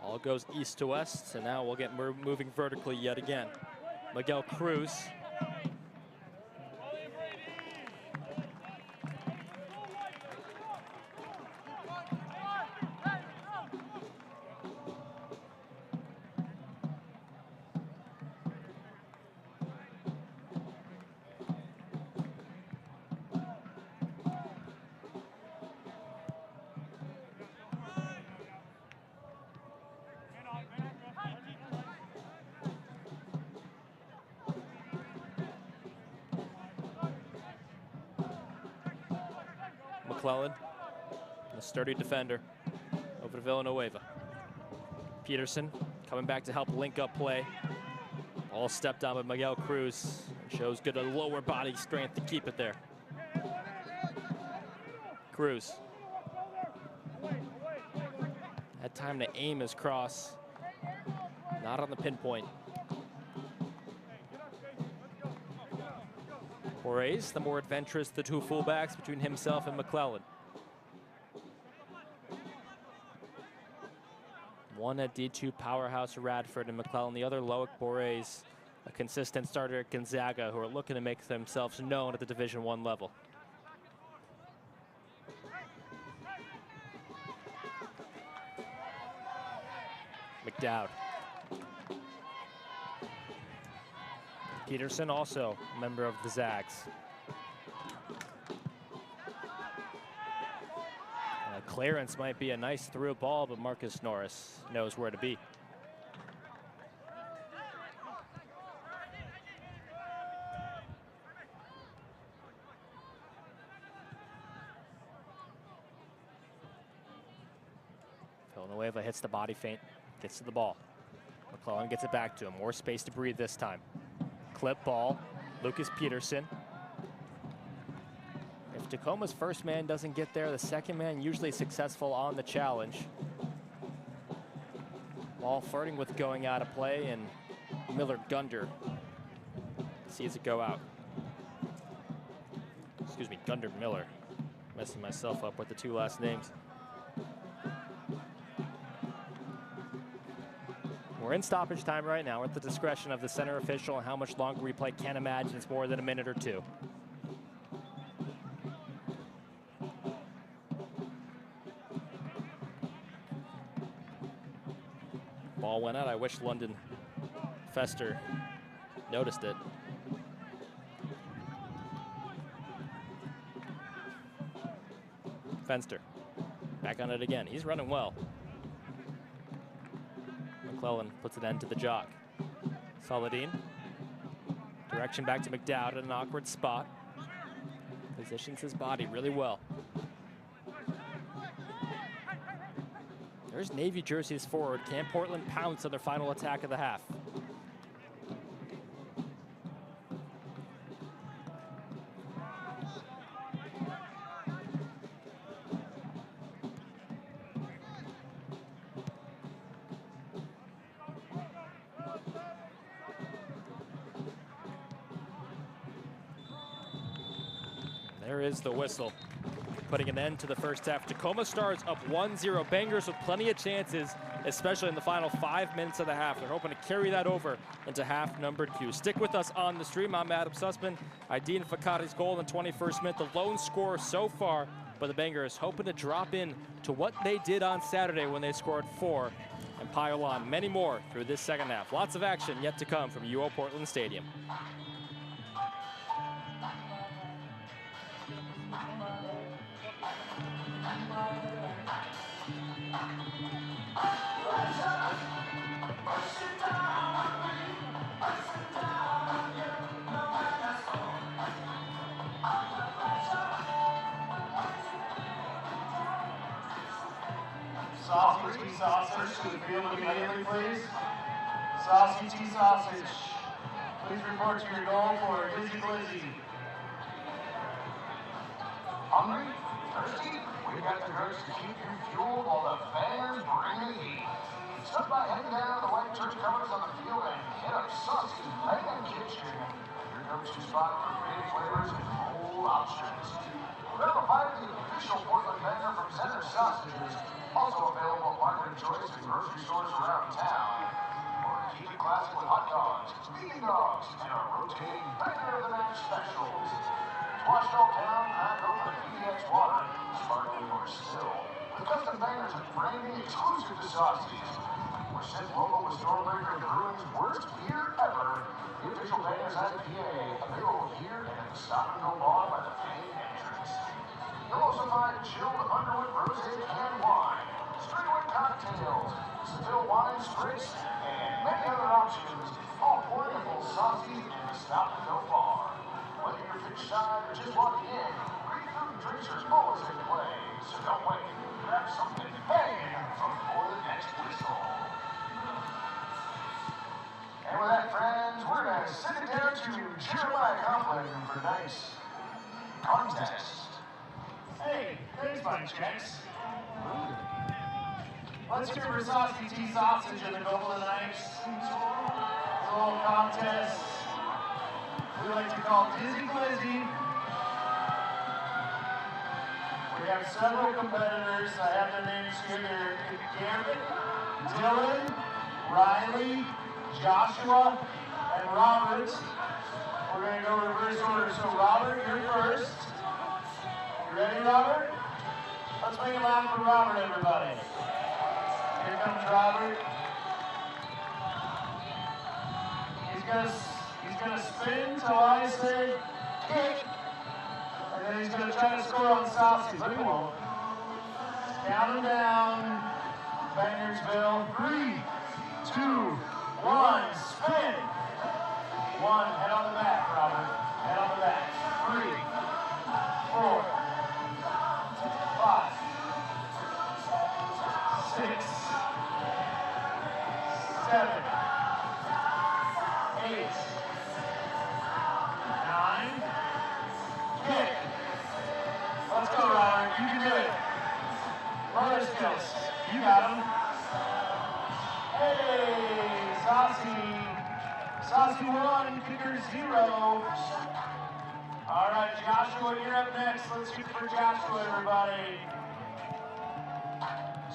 All goes east to west, and now we'll get moving vertically yet again. Miguel Cruz. McClellan, a sturdy defender, over to Villanueva. Peterson coming back to help link up play. All stepped on by Miguel Cruz. Shows good lower body strength to keep it there. Cruz. Had time to aim his cross. Not on the pinpoint. Horace, the more adventurous, the 2 fullbacks between himself and McClellan. One at D2 powerhouse Radford and McClellan, the other Loic Borres, a consistent starter at Gonzaga, who are looking to make themselves known at the Division I level. McDowd. Peterson, also a member of the Zags. Clearance might be a nice through ball, but Marcus Norris knows where to be. Villanueva hits the body feint, gets to the ball. McClellan gets it back to him. More space to breathe this time. Clip ball, Lucas Peterson. If Tacoma's first man doesn't get there, the second man usually successful on the challenge. Ball flirting with going out of play, and Miller Gunder sees it go out. Excuse me, Gunder Miller. Messing myself up with the 2 last names. We're in stoppage time right now at the discretion of the center official, and how much longer we play. Can't imagine it's more than a minute or 2. Ball went out. I wish London Fester noticed it. Fenster back on it again. He's running well. McClellan puts an end to the jog. Saladin. Direction back to McDowd at an awkward spot. Positions his body really well. There's Navy jerseys forward. Can Portland pounce on their final attack of the half? There is the whistle, putting an end to the first half. Tacoma Stars up 1-0. Bangers with plenty of chances, especially in the final 5 minutes of the half. They're hoping to carry that over into half number 2. Stick with us on the stream. I'm Adam Sussman. Aidin Fakati's goal in the 21st minute, the lone scorer so far, but the Bangers hoping to drop in to what they did on Saturday when they scored 4 and pile on many more through this second half. Lots of action yet to come from UO Portland Stadium. Saucy tea sausage to the field immediately, please. Saucy tea sausage. Please report to your goal for Dizzy Glizzy. Hungry? Thirsty? We've got the goods to keep you fueled while the fans bring the heat. Stop by heading down to the white church covers on the field and hit up Saucy's Bangin' Kitchen. Your go-to spot for big flavors and bold options. Grab a bite of the official Portland banger from Center Sausages, also available at Market Choice and grocery stores around town. Or keep it classic with hot dogs, bean dogs, and our rotating banger of the night specials. Washed all down, crack open PDX water, sparkling or still, with custom bangers and branding exclusive to Saucy's. We're sent local with Stormbreaker Brewing's worst beer ever. The official Bangers IPA, available here and at the Stop and Go bar by the main entrance. You'll also find chilled Underwood Rosé canned wine, straightaway cocktails, Seville wine spritz, and many other options, all wonderful Saucy's and the Stop and Go bar. Whether you're fish side or just walking in, great food and drinks are always in play. So don't wait, grab something banging before the next whistle. And with that, friends, we're going to send it down to Jeremiah Coughlin for tonight's contest. Hey, thanks, Mike Checks. Let's hear for Saucy tea sausage in the goal of the night. It's a little contest we like to call Dizzy Glizzy. We have several competitors. I have their names here. They're Garrett, Dylan, Riley, Joshua, and Robert. We're going to go reverse order. So Robert, you're first. You ready, Robert? Let's make it loud for Robert, everybody. Here comes Robert. He's gonna spin till I say kick, and then he's gonna try to score on Saucy, but he won't. Count him down, Bangersville. 3, 2, 1, spin. 1, head on the back, Robert. Head on the back. 3, 4, 5, 6, 7, 8, 9, kick. Let's go, Robert. You can do it. Motor skills. You got him. Hey, Saucy 1, kicker 0. All right, Joshua, you're up next. Let's shoot for Joshua, everybody.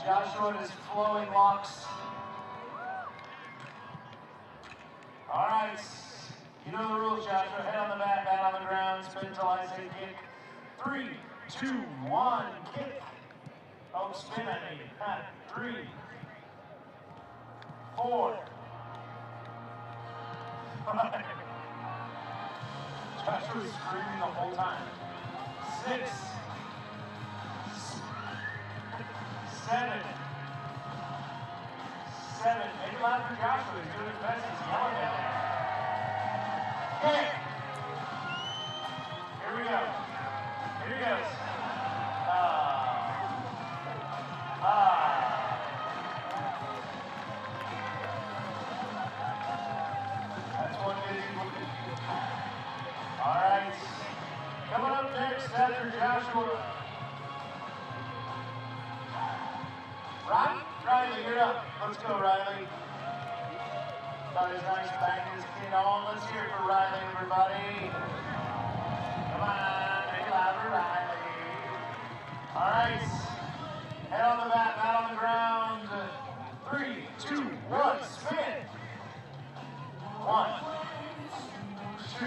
Joshua and his flowing locks. All right, you know the rules, Joshua. Head on the back, bat on the ground, spin till I say kick. 3, 2, 1, kick. Oh, spin at me. 3, 4, 5. Joshua's screaming the whole time. 6, 7. Make it loud for Joshua. He's doing his best. He's yelling at me. Kick. Here we go. Here he goes. That's one busy. All right. Coming up next after Joshua. Riley, you're up. Let's go, Riley. Got his nice bang his kid on. Let's hear it for Riley, everybody. Come on, make it loud for Riley. All right. Head on the bat, bat on the ground. 3, 2, 1, spin. 1, 2,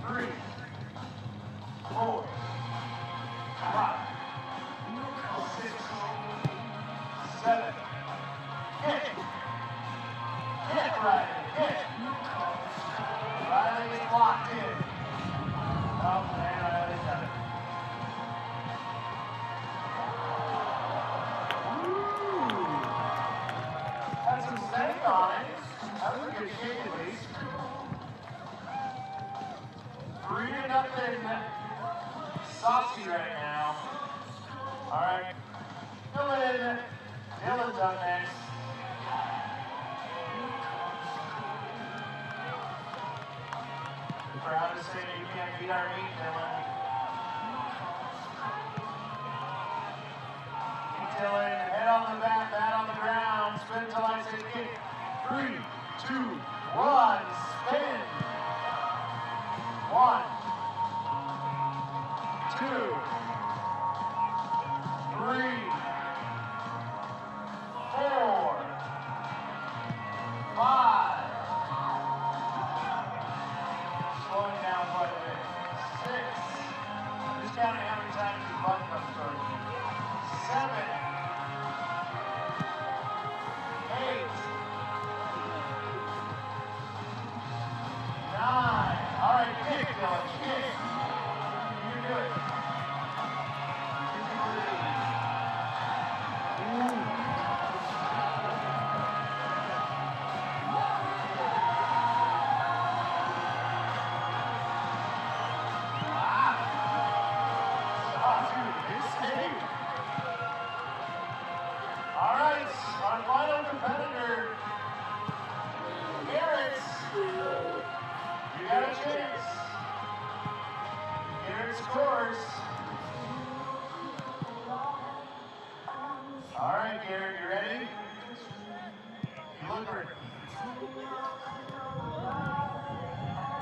3, 4, 5, 6, 7, Riley. Hit. Riley is locked in. Oh, man, Riley's got it. Had some steak on it. That was a good kick at least. 3-0 Saucy right now. All right. Dylan's up next. The crowd is saying you can't beat our meat, Dylan. Dylan, head on the bat, bat on the ground. Spin till I say kick. 3, 2, 1, spin. 1, 2, 3, 4, 5. Slowing down quite a bit. 6. Just counting how many times his button comes through. 7, 8, 9. All right, kick, Dylan, kick. You can do it. 53. All right, our final competitor, Garrett. You got a chance. Garrett scores. All right, Garrett, you ready? You look ready.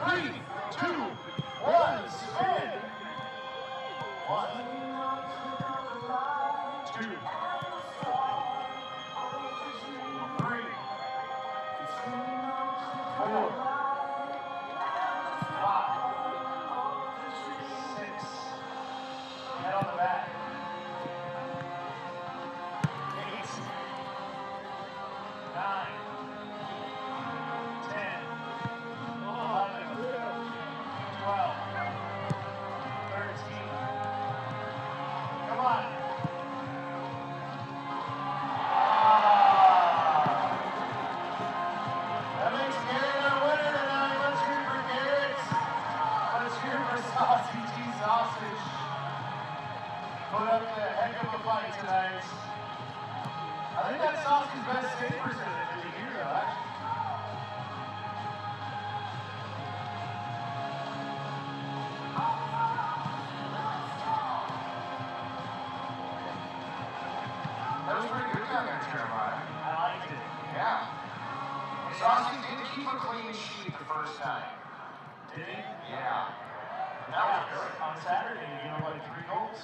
3, 2, 1, spin. 1, 2, 3, 4, 5, 6. Head on the back. 8, 9, 10, 11, 12, 13. Come on. That makes Garrett our winner tonight. Let's hear it for Garrett. Let's hear it for Saucy T Sausage. Put up a heck of a fight tonight. I think that's Saucy's best save percentage of the year, though, actually. That was pretty good down there, Jeremiah. I liked it. Yeah. Saucy did keep a clean sheet the first time. Did he? Yeah. That was good. On Saturday, you know, like 3 goals.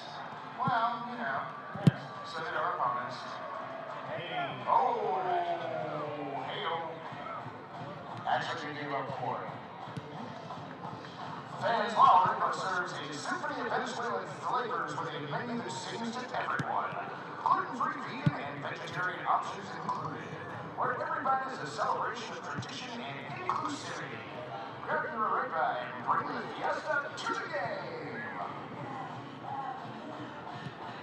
Well, you know, so did our opponents. Hey. Oh, hey-oh. Actually, they gave up 4. Fans La Rica serves a symphony of Venezuelan flavors with a menu that sings to everyone. Gluten-free, vegan, and vegetarian options included. Where every bite is a celebration of tradition and inclusivity. Grab your arepa and bring the fiesta to the game.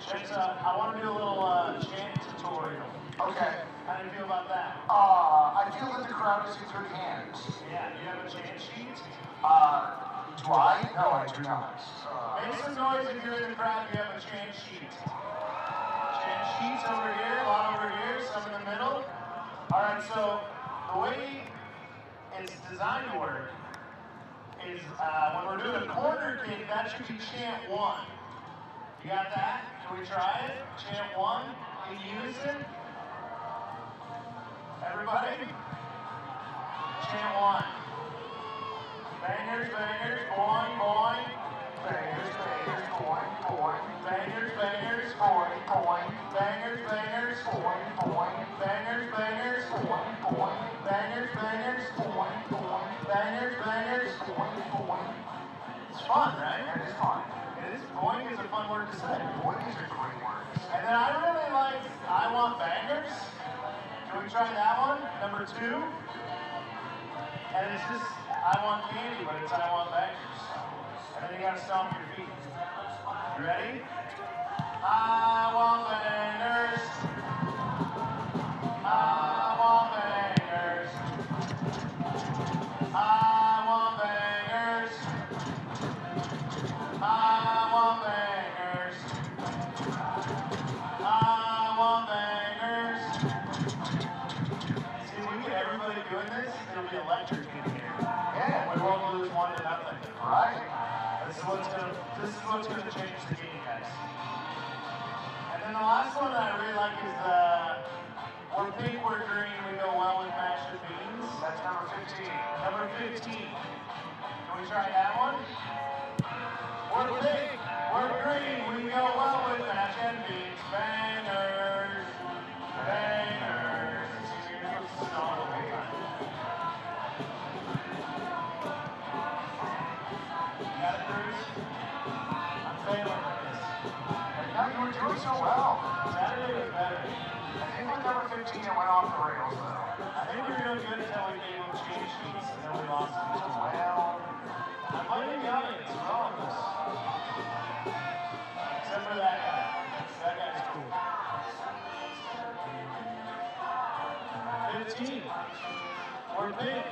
Checks out. I want to do a little chant tutorial. Okay. How do you feel about that? I feel that the crowd is in good hands. Yeah, you have a chant sheet? Do I? No, I do not. Make some noise if you're in the crowd. You have a chant sheet. Chant sheets over here, a lot over here, some in the middle. All right, so the way it's designed to work is when we're doing a corner kick, that should be chant 1. You got that? Can we try it? Chant 1 in unison. Everybody? Chant 1. Bangers, bangers, boing, boing. Bangers, bangers, boing, boing. Bangers, bangers, Boing, boing. bangers, bangers, Boing, boing. bangers, bangers, Boing, boing. bangers, bangers, Boing, boing. bangers, bangers. Boing, boing. It's fun, right? That is fun. It is. Boing is a fun word to say. Boing is a great word. And then I really like I Want Bangers. Can we try that one? Number 2. And it's just, I want candy, but it's I want bangers. And then you gotta stomp your feet. You ready? I want bangers. I want bangers. I want bangers. I want bangers. I want bangers. See, we get everybody doing this, it'll be electric in here. Yeah. We won't lose 1-0. Right? This is what's gonna change the game, guys. And then the last one that I really like is we're pink, we're green, we go well with mashed beans. That's number 15. Number 15. Can we try that one? We're pink, we're green, we go well with mashed beans. Bangers, bangers. See, you're gonna go song the whole time. You got it, Bruce? I'm failing at this. Now you were doing so well. Saturday was better. I think with number 15 it went off the rails though. I think we were doing good until we gave them change sheets and then we lost them. Well, I'm blaming the audience for all of this. Except for that guy. That guy's cool. 15. We're pink.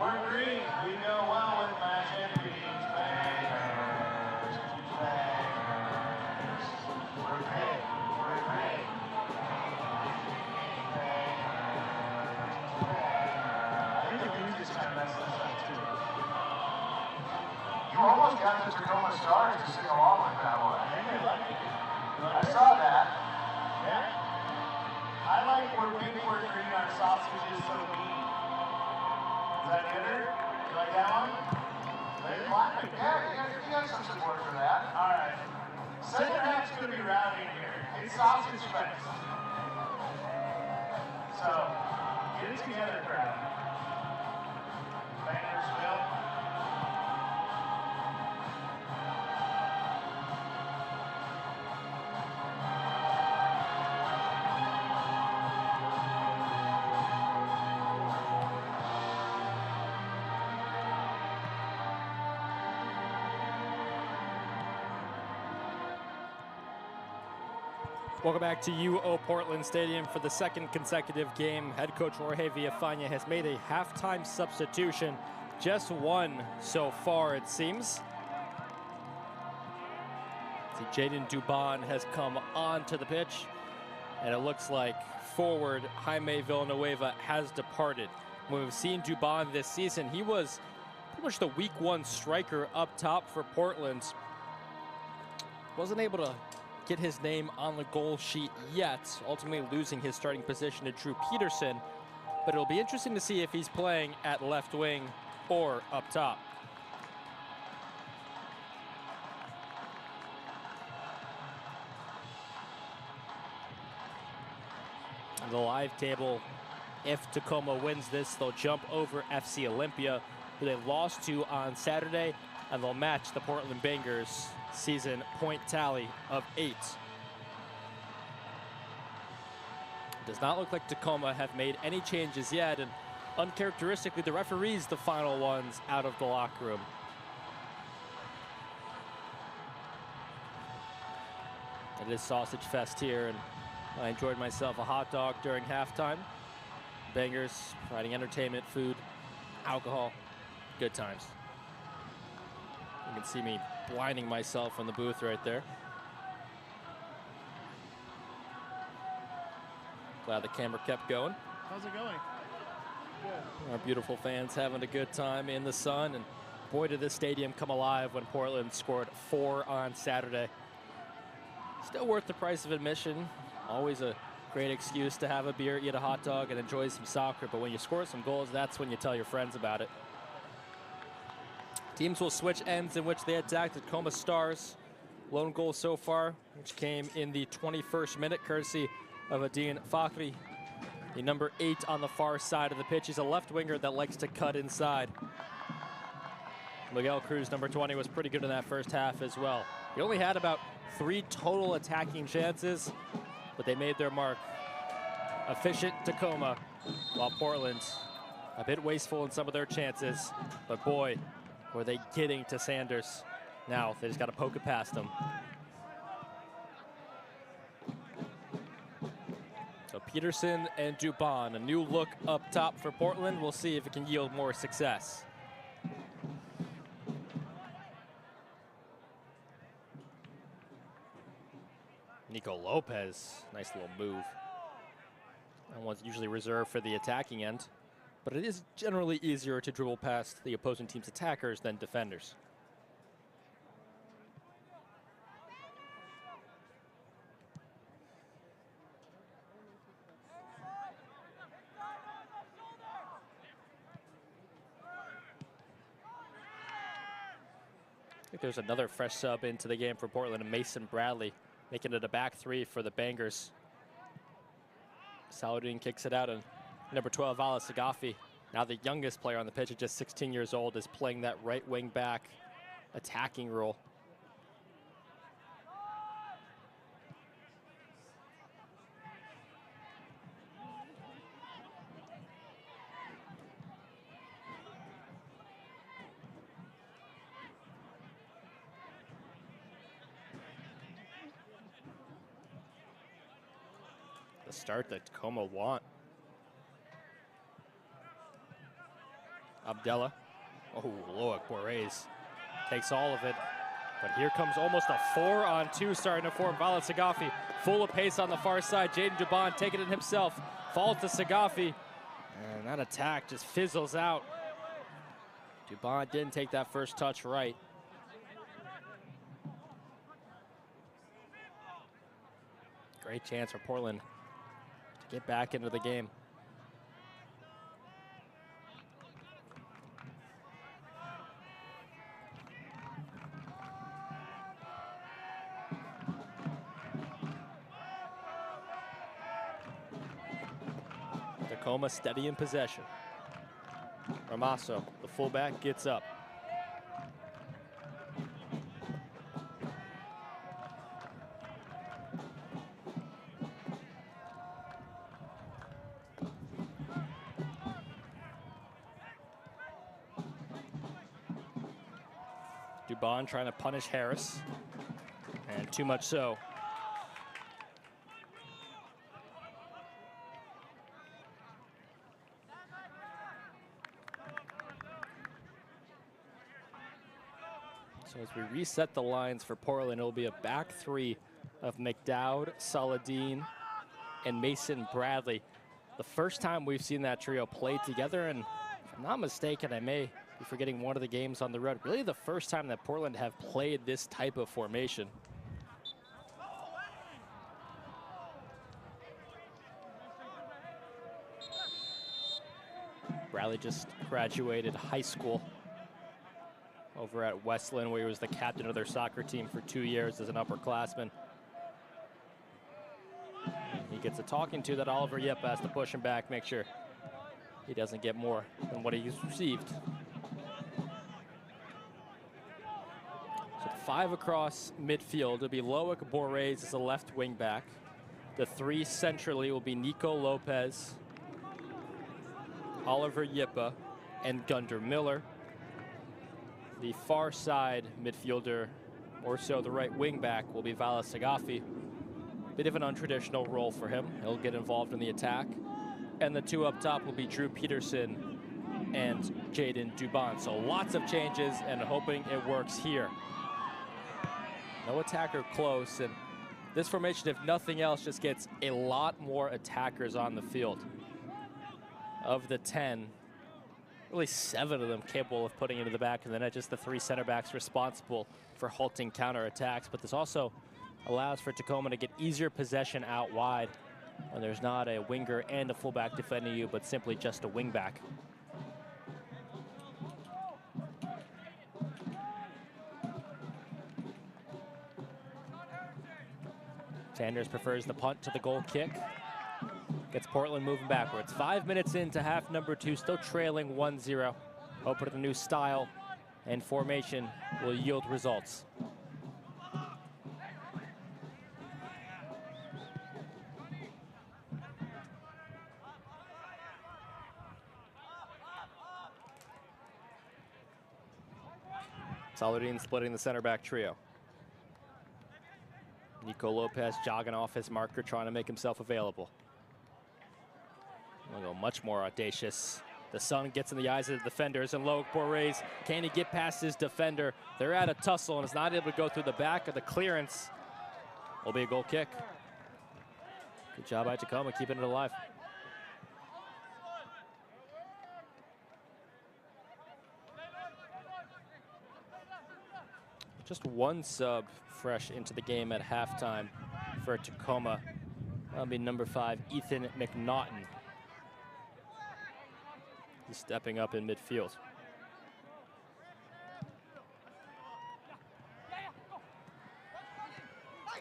We're green. We go well with mashed beans. Bangers. Bangers. We're pink. We're green. I think the music just kind of messes us up too. you almost got the Tacoma Stars to sing along with that one. I think they like it. I saw that. Yeah. I like we're pink, we're green, our sausage is so mean. Is that gooder? You like that one? They're clapping. Yeah, you got some support for that. All right. Second half's going to be rowdy in here. It's sausage fest. So, get it together, crowd. Bangers, Bill. Welcome back to UO Portland Stadium for the second consecutive game. Head coach Jorge Villafana has made a halftime substitution. Just one so far, it seems. See, Jaden Dubon has come onto the pitch, and it looks like forward Jaime Villanueva has departed. When we've seen Dubon this season, he was pretty much the week one striker up top for Portland. Wasn't able to get his name on the goal sheet yet, ultimately losing his starting position to Drew Peterson. But it'll be interesting to see if he's playing at left wing or up top. The live table, if Tacoma wins this, they'll jump over FC Olympia, who they lost to on Saturday, and they'll match the Portland Bangers season point tally of 8. Does not look like Tacoma have made any changes yet, and uncharacteristically, the referee's the final ones out of the locker room. It is sausage fest here, and I enjoyed myself a hot dog during halftime. Bangers providing entertainment, food, alcohol, good times. You can see me blinding myself in the booth right there. Glad the camera kept going. How's it going? Good. Our beautiful fans having a good time in the sun, and boy did this stadium come alive when Portland scored 4 on Saturday. Still worth the price of admission. Always a great excuse to have a beer, eat a hot dog, and enjoy some soccer, but when you score some goals, that's when you tell your friends about it. Teams will switch ends in which they attack. Tacoma Stars, lone goal so far, which came in the 21st minute, courtesy of Adin Fakhri, the number 8 on the far side of the pitch. He's a left winger that likes to cut inside. Miguel Cruz, number 20, was pretty good in that first half as well. He only had about 3 total attacking chances, but they made their mark. Efficient Tacoma, while Portland a bit wasteful in some of their chances, but boy, were they getting to Sanders. Now they just got to poke it past them. So Peterson and Dubon, a new look up top for Portland. We'll see if it can yield more success. Nico Lopez, nice little move. That one's usually reserved for the attacking end, but it is generally easier to dribble past the opposing team's attackers than defenders. I think there's another fresh sub into the game for Portland, and Mason Bradley making it a back three for the Bangers. Saladin kicks it out, and number 12, Vala Sagafi, now the youngest player on the pitch at just 16 years old, is playing that right wing back attacking role. The start that Tacoma want. Abdella. Oh, Loic Borres takes all of it. But here comes almost a 4-on-2 starting to form. Vala Sagafi full of pace on the far side. Jaden Dubon taking it himself. Falls to Sagafi. And that attack just fizzles out. Dubon didn't take that first touch right. Great chance for Portland to get back into the game. Tacoma steady in possession. Ramasso, the fullback, gets up. Dubon trying to punish Harris, and too much so. So as we reset the lines for Portland, it'll be a back three of McDowd, Saladin, and Mason Bradley. The first time we've seen that trio play together, and if I'm not mistaken, I may be forgetting one of the games on the road. Really the first time that Portland have played this type of formation. Bradley just graduated high school over at Westland, where he was the captain of their soccer team for 2 years as an upperclassman. He gets a talking to that Oliver Yep has to push him back, make sure he doesn't get more than what he's received. So 5 across midfield. It'll be Loic Borres as the left wing back. The 3 centrally will be Nico Lopez, Oliver Yippa, and Gunder Miller. The far side midfielder, or so the right wing back, will be Vala Sagafi. Bit of an untraditional role for him. He'll get involved in the attack. And the 2 up top will be Drew Peterson and Jaden Dubon. So lots of changes, and hoping it works here. No attacker close, and this formation, if nothing else, just gets a lot more attackers on the field. Of the 10, really 7 of them capable of putting into the back of the net, just the 3 center backs responsible for halting counterattacks. But this also allows for Tacoma to get easier possession out wide when there's not a winger and a fullback defending you, but simply just a wing back. Sanders prefers the punt to the goal kick. Gets Portland moving backwards. 5 minutes into half number 2, still trailing 1-0. Hope that the new style and formation will yield results. Saladin splitting the center back trio. Nico Lopez jogging off his marker, trying to make himself available. We'll go much more audacious. The sun gets in the eyes of the defenders, and Loic Bourrez, can he get past his defender? They're at a tussle and is not able to go through the back of the clearance. Will be a goal kick. Good job by Tacoma keeping it alive. Just one sub fresh into the game at halftime for Tacoma. That'll be number 5, Ethan McNaughton. He's stepping up in midfield.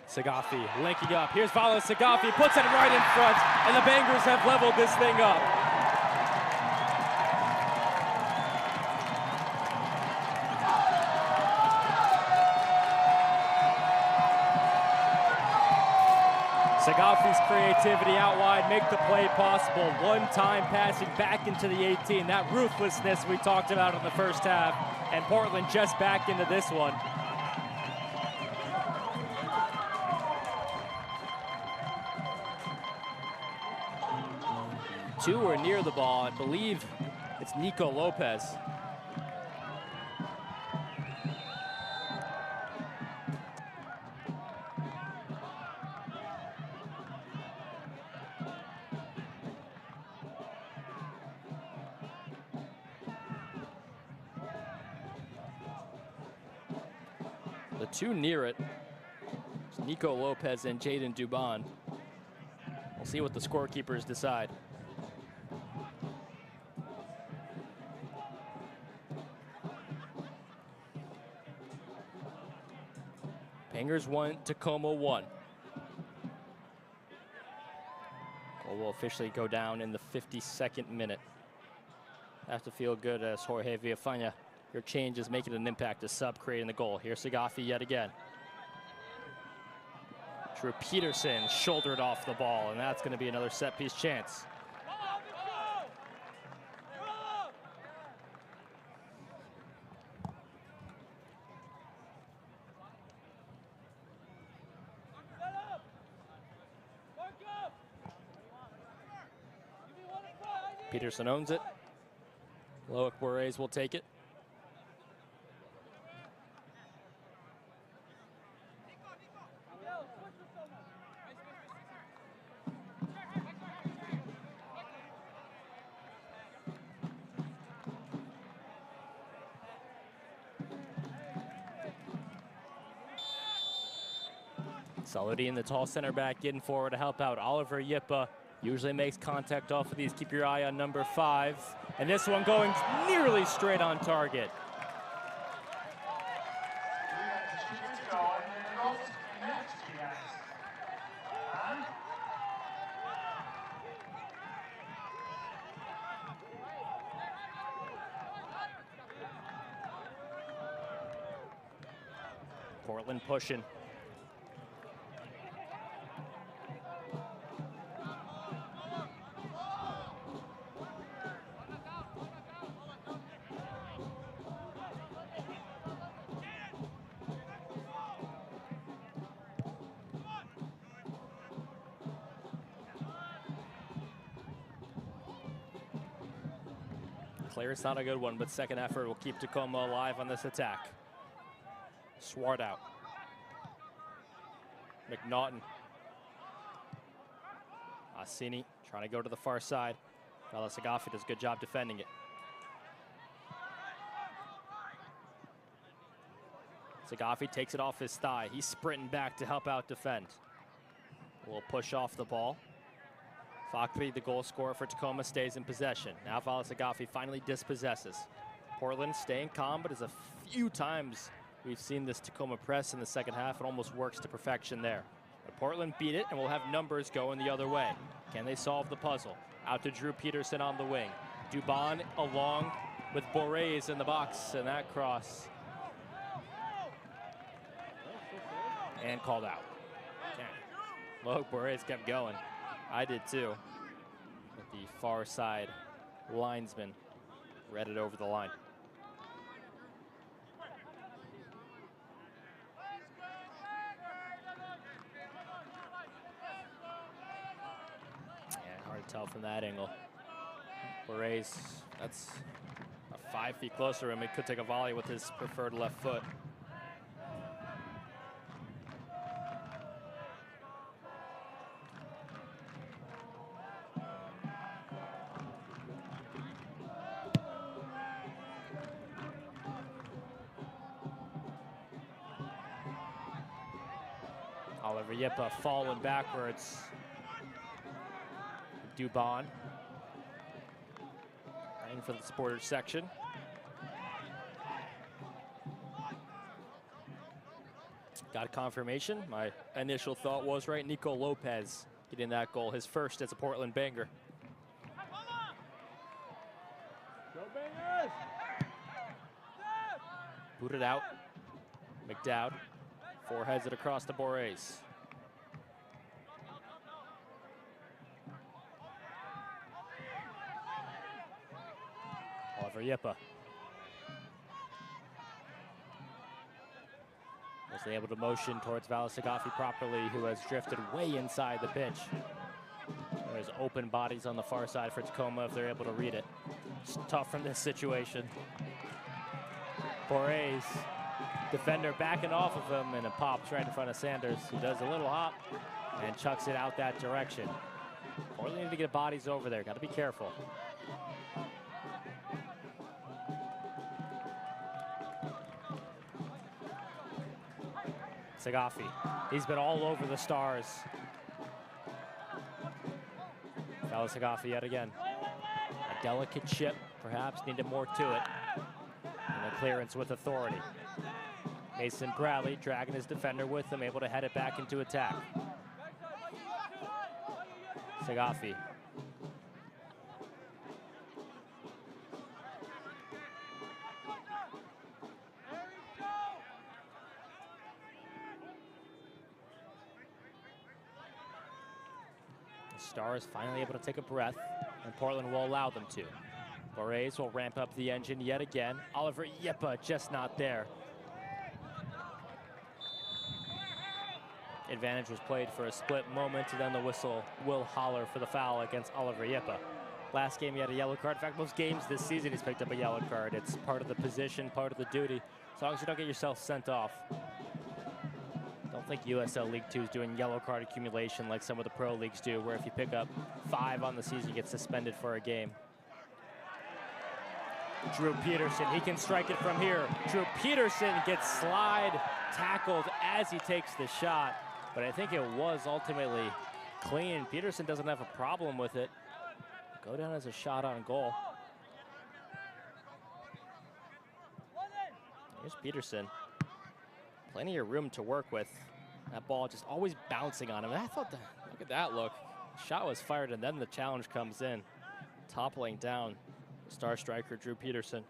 Sagafi linking up. Here's Vala Sagafi, puts it right in front, and the Bangers have leveled this thing up. Sagafi's creativity out wide, make the play possible. One-time passing back into the 18. That ruthlessness we talked about in the first half. And Portland just back into this one. Two are near the ball. I believe it's Nico Lopez. The two near it, it's Nico Lopez and Jaden Dubon. We'll see what the scorekeepers decide. Bangers 1, Tacoma 1. Goal will officially go down in the 52nd minute. Have to feel good as Jorge Villafana. Your change is making an impact as sub creating the goal. Here's Sagafi yet again. Drew Peterson shouldered off the ball, and that's going to be another set piece chance. Peterson owns it. Loic Bourrez will take it. Saladin, the tall center back, getting forward to help out. Oliver Yippa usually makes contact off of these. Keep your eye on number 5. And this one going nearly straight on target. Portland pushing. Clearance not a good one, but second effort will keep Tacoma alive on this attack. Swart out. McNaughton. Asini trying to go to the far side. Vala Sagafi does a good job defending it. Sagafi takes it off his thigh. He's sprinting back to help out defend. A little push off the ball. Fakri, the goal scorer for Tacoma, stays in possession. Now Vala Sagafi finally dispossesses. Portland staying calm, but as a few times we've seen this Tacoma press in the second half, it almost works to perfection there. But Portland beat it, and we'll have numbers going the other way. Can they solve the puzzle? Out to Drew Peterson on the wing. Dubon along with Bourrez in the box, and that cross. And called out. Loic Bourrez kept going. I did too. But the far side linesman read it over the line. Tough from that angle. Borres, that's 5 feet closer to him. He could take a volley with his preferred left foot. Oliver Yippa falling backwards. Dubon. In for the supporters section. Got confirmation. My initial thought was right. Nico Lopez getting that goal, his first as a Portland Banger. Go Bangers! Booted out. McDowd foreheads it across to Borres. Oliver Yippa. Was able to motion towards Valasagafi properly, who has drifted way inside the pitch. There's open bodies on the far side for Tacoma if they're able to read it. It's tough from this situation. Borres, defender backing off of him, and it pops right in front of Sanders, who does a little hop and chucks it out that direction. Portland need to get bodies over there. Got to be careful. Sagafi, he's been all over the Stars. Sagafi yet again. A delicate chip, perhaps needed more to it. And a clearance with authority. Mason Bradley dragging his defender with him, able to head it back into attack. Sagafi. Stars finally able to take a breath, and Portland will allow them to. Borres will ramp up the engine yet again. Oliver Yippa just not there. Advantage was played for a split moment, and then the whistle will holler for the foul against Oliver Yippa. Last game he had a yellow card. In fact, most games this season he's picked up a yellow card. It's part of the position, part of the duty. As long as you don't get yourself sent off. I don't think USL League Two is doing yellow card accumulation like some of the pro leagues do, where if you pick up 5 on the season, you get suspended for a game. Drew Peterson, he can strike it from here. Drew Peterson gets slide tackled as he takes the shot, but I think it was ultimately clean. Peterson doesn't have a problem with it. Go down as a shot on goal. Here's Peterson. Plenty of room to work with. That ball just always bouncing on him. And I thought, look at that look. Shot was fired, and then the challenge comes in. Toppling down star striker Drew Peterson.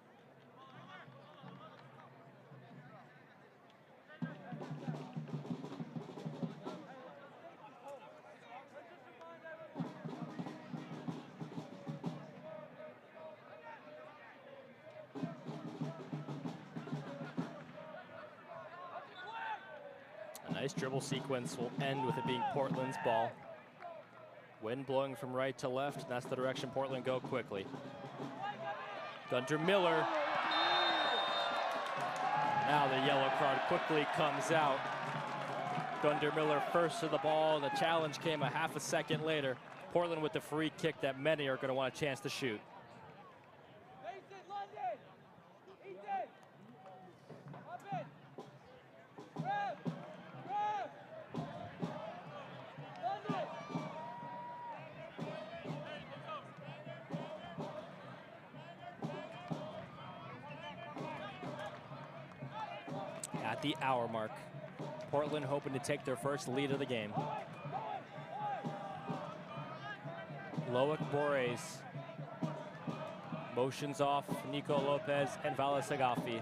Nice dribble sequence will end with it being Portland's ball. Wind blowing from right to left, and that's the direction Portland go quickly. Gunter Miller. Now the yellow card quickly comes out. Gunter Miller first to the ball, and the challenge came a half a second later. Portland with the free kick that many are going to want a chance to shoot. At the hour mark, Portland hoping to take their first lead of the game. Loic Borres motions off Nico Lopez and Valasagafi.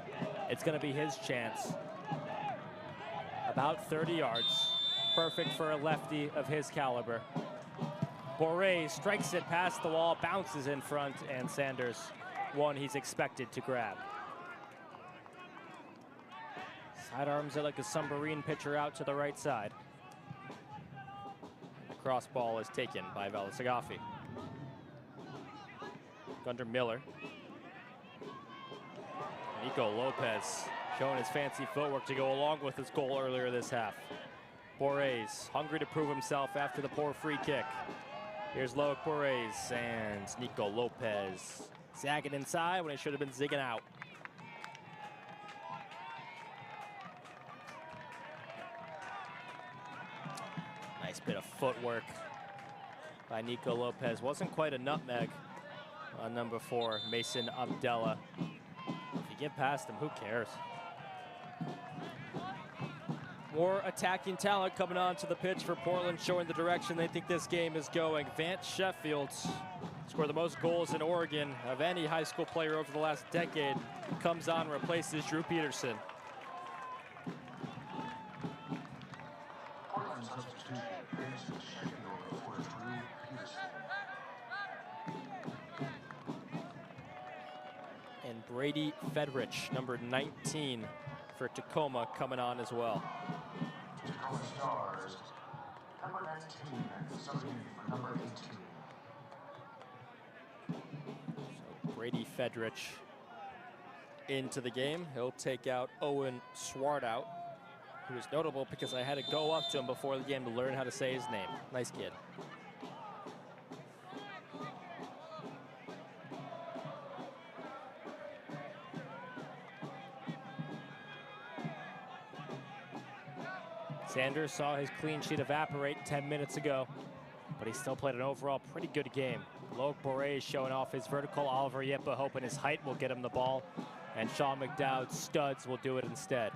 It's going to be his chance. About 30 yards, perfect for a lefty of his caliber. Borres strikes it past the wall, bounces in front, and Sanders, one he's expected to grab. Sidearms it like a submarine pitcher out to the right side. The cross ball is taken by Valasagafi. Gunter Miller. Nico Lopez showing his fancy footwork to go along with his goal earlier this half. Borres hungry to prove himself after the poor free kick. Here's Loic Borres and Nico Lopez zagging inside when he should have been zigging out. Nice bit of footwork by Nico Lopez. Wasn't quite a nutmeg on number 4, Mason Abdella. If you get past him, who cares? More attacking talent coming onto the pitch for Portland, showing the direction they think this game is going. Vance Sheffield scored the most goals in Oregon of any high school player over the last decade. Comes on, replaces Drew Peterson. Portland substitution is Sheffield for Drew Peterson. And Brady Fedrich, number 19 for Tacoma, coming on as well. Tacoma Stars, number 19, substituting for number 18. So Brady Fedrich into the game. He'll take out Owen Swartout, who is notable because I had to go up to him before the game to learn how to say his name. Nice kid. Sanders saw his clean sheet evaporate 10 minutes ago, but he still played an overall pretty good game. Loic Borres showing off his vertical. Oliver Yippa hoping his height will get him the ball, and Sean McDowd's studs will do it instead.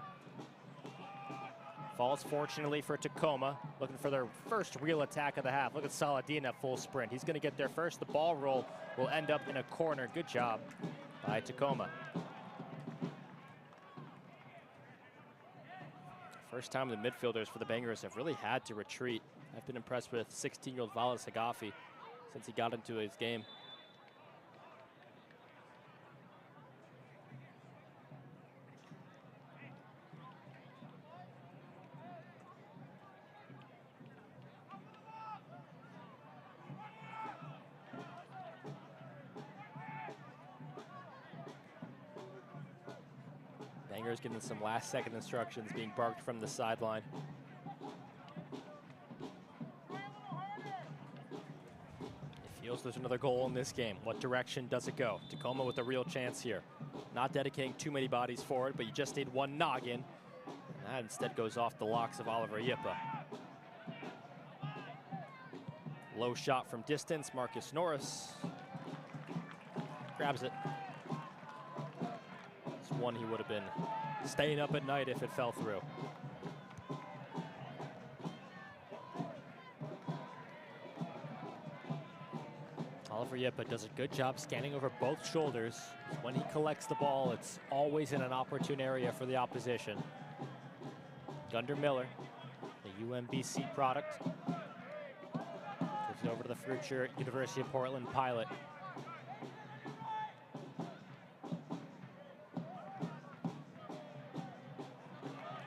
Falls fortunately for Tacoma, looking for their first real attack of the half. Look at Saladin at full sprint. He's going to get there first. The ball roll will end up in a corner. Good job by Tacoma. First time the midfielders for the Bangers have really had to retreat. I've been impressed with 16-year-old Valis Hagafi since he got into his game. Bangers getting some last-second instructions being barked from the sideline. It feels there's another goal in this game. What direction does it go? Tacoma with a real chance here. Not dedicating too many bodies forward, but you just need one noggin. And that instead goes off the locks of Oliver Yippa. Low shot from distance. Marcus Norris grabs it. It's one he would have been staying up at night if it fell through. Oliver Yippa does a good job scanning over both shoulders. When he collects the ball, it's always in an opportune area for the opposition. Gunter Miller, the UMBC product, gives it over to the future University of Portland pilot.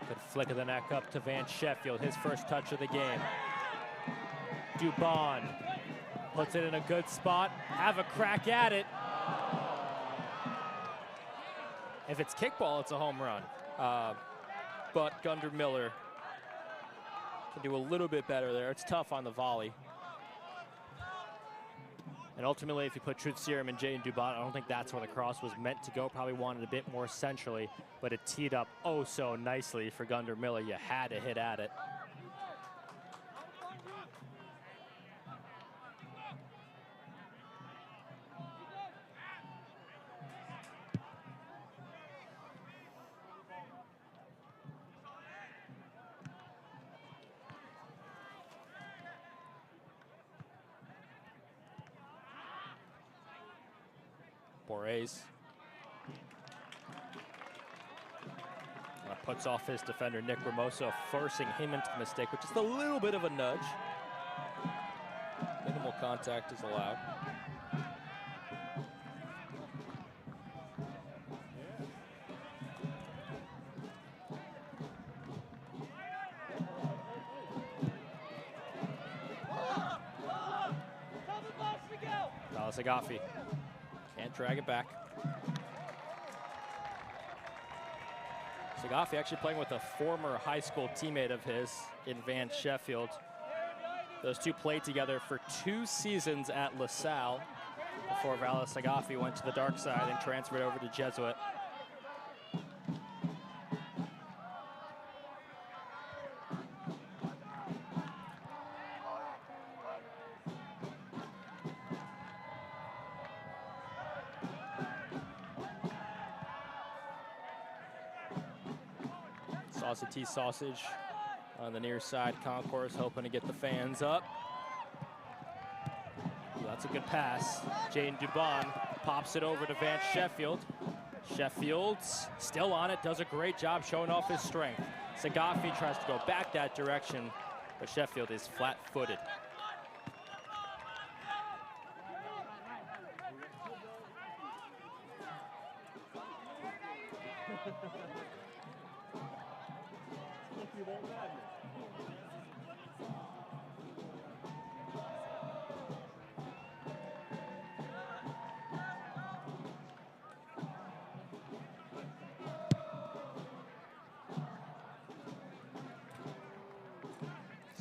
Good flick of the neck up to Vance Sheffield, his first touch of the game. Dubon puts it in a good spot, have a crack at it. If it's kickball, it's a home run. But Gunter Miller can do a little bit better there. It's tough on the volley. And ultimately, if you put Truth Serum and Jaden Dubon, I don't think that's where the cross was meant to go. Probably wanted a bit more centrally, but it teed up oh so nicely for Gunter Miller. You had to hit at it. Borres puts off his defender, Nick Ramoso, forcing him into the mistake, which is a little bit of a nudge. Minimal contact is allowed. Valis Hagafi drag it back. Sagafi actually playing with a former high school teammate of his in Van Sheffield. Those two played together for 2 seasons at LaSalle before Valis Sagafi went to the dark side and transferred over to Jesuit. Sausage on the near side concourse, hoping to get the fans up. Ooh, that's a good pass. Jaden Dubon pops it over to Van Sheffield. Sheffield's still on it, does a great job showing off his strength. Sagafi tries to go back that direction, but Sheffield is flat-footed.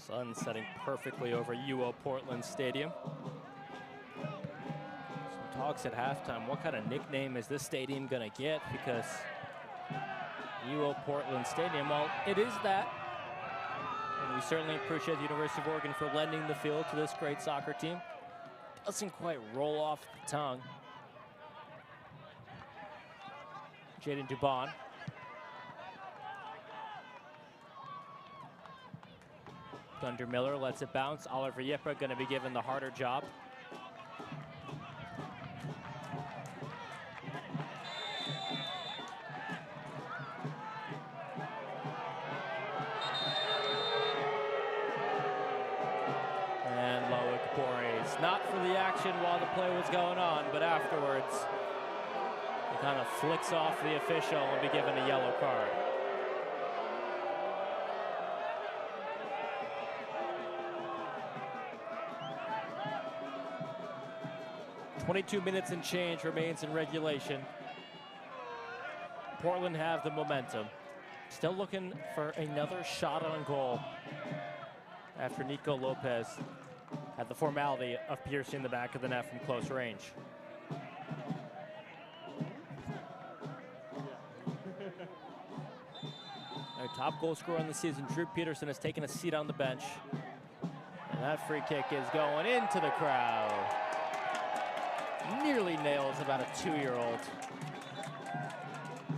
Sun setting perfectly over UO Portland Stadium. Some talks at halftime. What kind of nickname is this stadium gonna get? Because UO Portland Stadium, well, it is that. And we certainly appreciate the University of Oregon for lending the field to this great soccer team. Doesn't quite roll off the tongue. Jaden Dubon. Thunder Miller lets it bounce. Oliver Yipra going to be given the harder job. And Loic Borges, not for the action while the play was going on, but afterwards, he kind of flicks off the official and be given a yellow card. 22 minutes and change remains in regulation. Portland have the momentum. Still looking for another shot on goal after Nico Lopez had the formality of piercing the back of the net from close range. Our top goal scorer on the season, Drew Peterson, has taken a seat on the bench. And that free kick is going into the crowd. Nearly nails about a 2-year-old.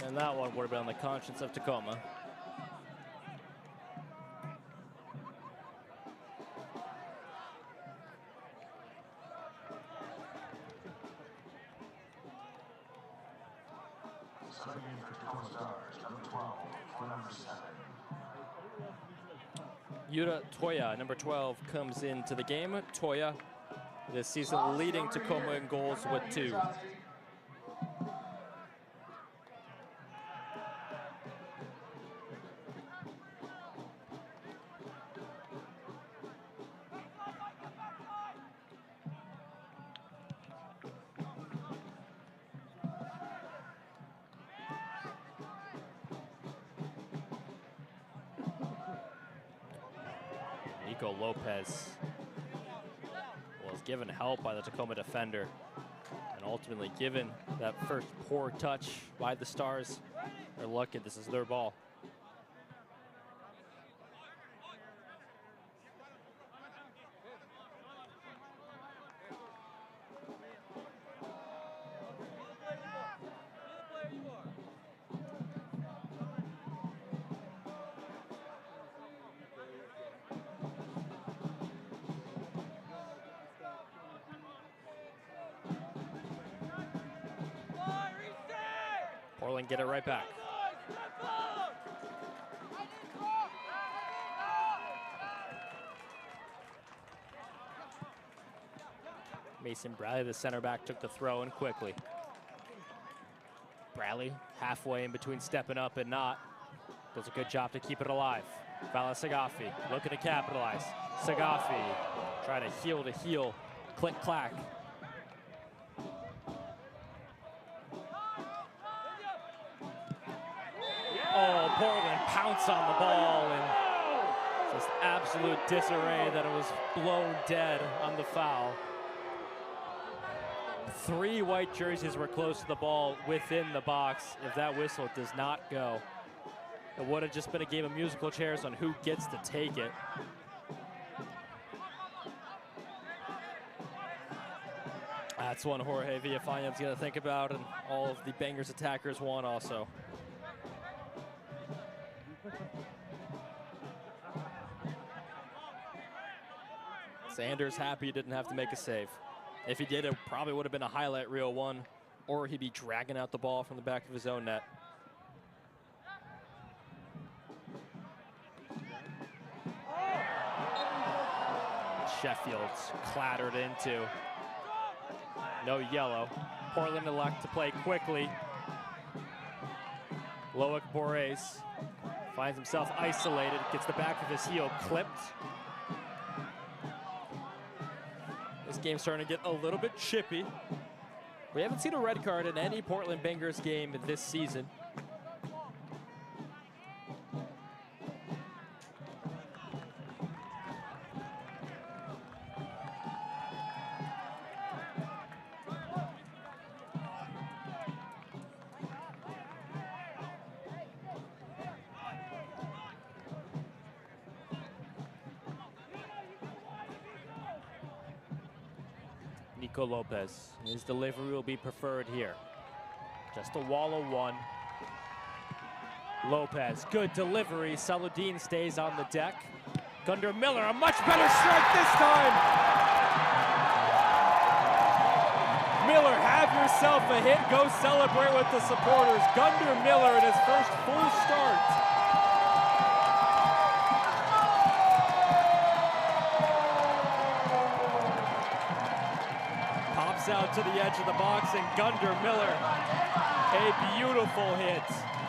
And that one would have been on the conscience of Tacoma. Subbing in for Tacoma Stars, number 12, for number 7. Yuta Toya, number 12, comes into the game. Toya, this season leading Tacoma in goals with 2. Nico Lopez was given help by the Tacoma defender and ultimately given that first poor touch by the Stars. They're lucky this is their ball. Portland get it right back. Mason Bradley, the center back, took the throw in quickly. Bradley, halfway in between stepping up and not, does a good job to keep it alive. Valis Sagafi looking to capitalize. Sagafi trying to heel, click clack. Portland pounce on the ball, and just absolute disarray that it was blown dead on the foul. 3 white jerseys were close to the ball within the box. If that whistle does not go, it would have just been a game of musical chairs on who gets to take it. That's one Jorge Villafaña's going to think about, and all of the Bangers attackers want also. Sanders happy he didn't have to make a save. If he did, it probably would have been a highlight reel one, or he'd be dragging out the ball from the back of his own net. Sheffield's clattered into. No yellow. Portland elect to play quickly. Loic Borges finds himself isolated, gets the back of his heel clipped. This game's starting to get a little bit chippy. We haven't seen a red card in any Portland Bangers game this season. Nico Lopez, his delivery will be preferred here. Just a wall of one. Lopez, good delivery. Saladin stays on the deck. Gunder Miller, a much better strike this time. Miller, have yourself a hit. Go celebrate with the supporters. Gunder Miller in his first full start. Out to the edge of the box, and Gunder Miller, a beautiful hit.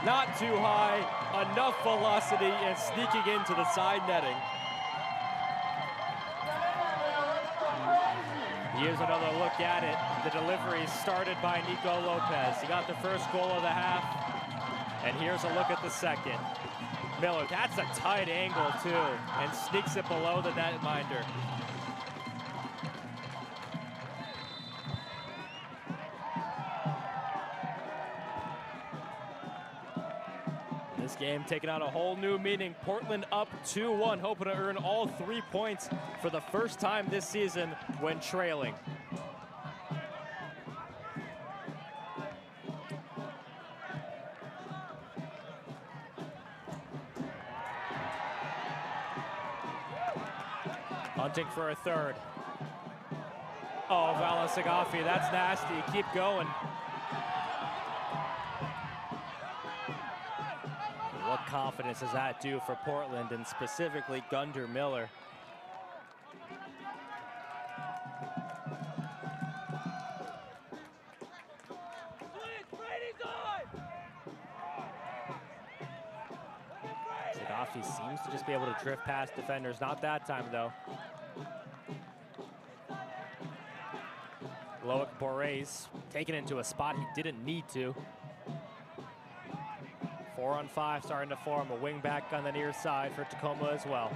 Not too high, enough velocity, and sneaking into the side netting. Here's another look at it. The delivery started by Nico Lopez. He got the first goal of the half, and here's a look at the second. Miller, that's a tight angle too, and sneaks it below the netminder. This game taking on a whole new meaning. Portland up 2-1, hoping to earn all 3 points for the first time this season when trailing. Hunting for a third. Oh, Valasagafi, that's nasty. Keep going. What confidence does that do for Portland, and specifically Gunder Miller? Zagafi seems to just be able to drift past defenders. Not that time, though. Loic Borges taken into a spot he didn't need to. 4-on-5 starting to form, a wing back on the near side for Tacoma as well.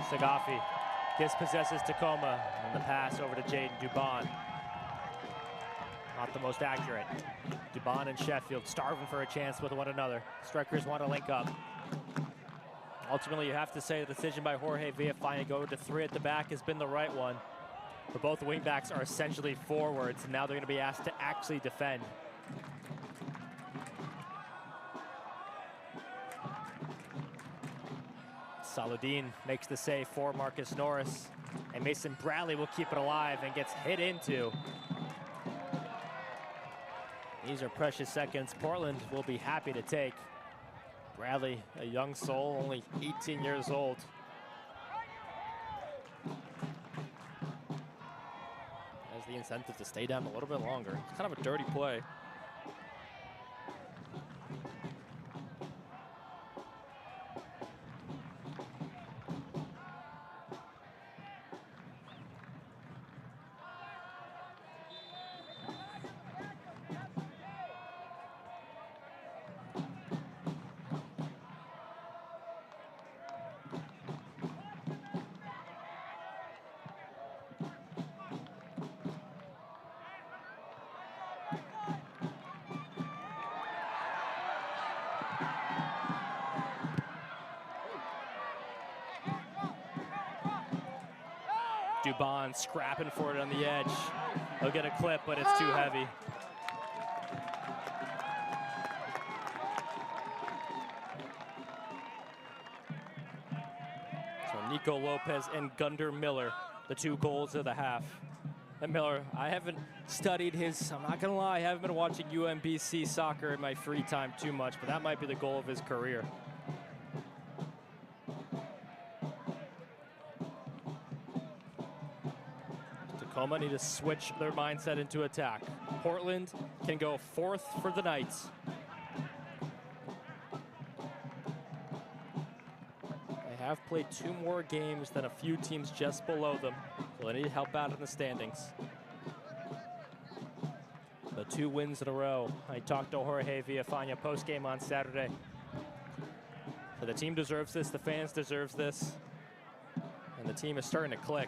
Sagafi dispossesses Tacoma, and the pass over to Jaden Dubon. Not the most accurate. Dubon and Sheffield starving for a chance with one another. Strikers want to link up. Ultimately, you have to say the decision by Jorge Villafaña going to 3 at the back has been the right one. But both wingbacks are essentially forwards, and now they're going to be asked to actually defend. Saladin makes the save for Marcus Norris, and Mason Bradley will keep it alive and gets hit into. These are precious seconds Portland will be happy to take. Bradley, a young soul, only 18 years old. Has the incentive to stay down a little bit longer. It's kind of a dirty play. Dubon scrapping for it on the edge. He'll get a clip, but it's too heavy. So Nico Lopez and Gunder Miller, the 2 goals of the half. And Miller, I haven't studied his, I'm not gonna lie, I haven't been watching UMBC soccer in my free time too much, but that might be the goal of his career. Tacoma need to switch their mindset into attack. Portland can go 4th for the Knights. They have played 2 more games than a few teams just below them, so they need help out in the standings. The 2 wins in a row. I talked to Jorge Villafana post-game on Saturday. So the team deserves this, the fans deserves this, and the team is starting to click.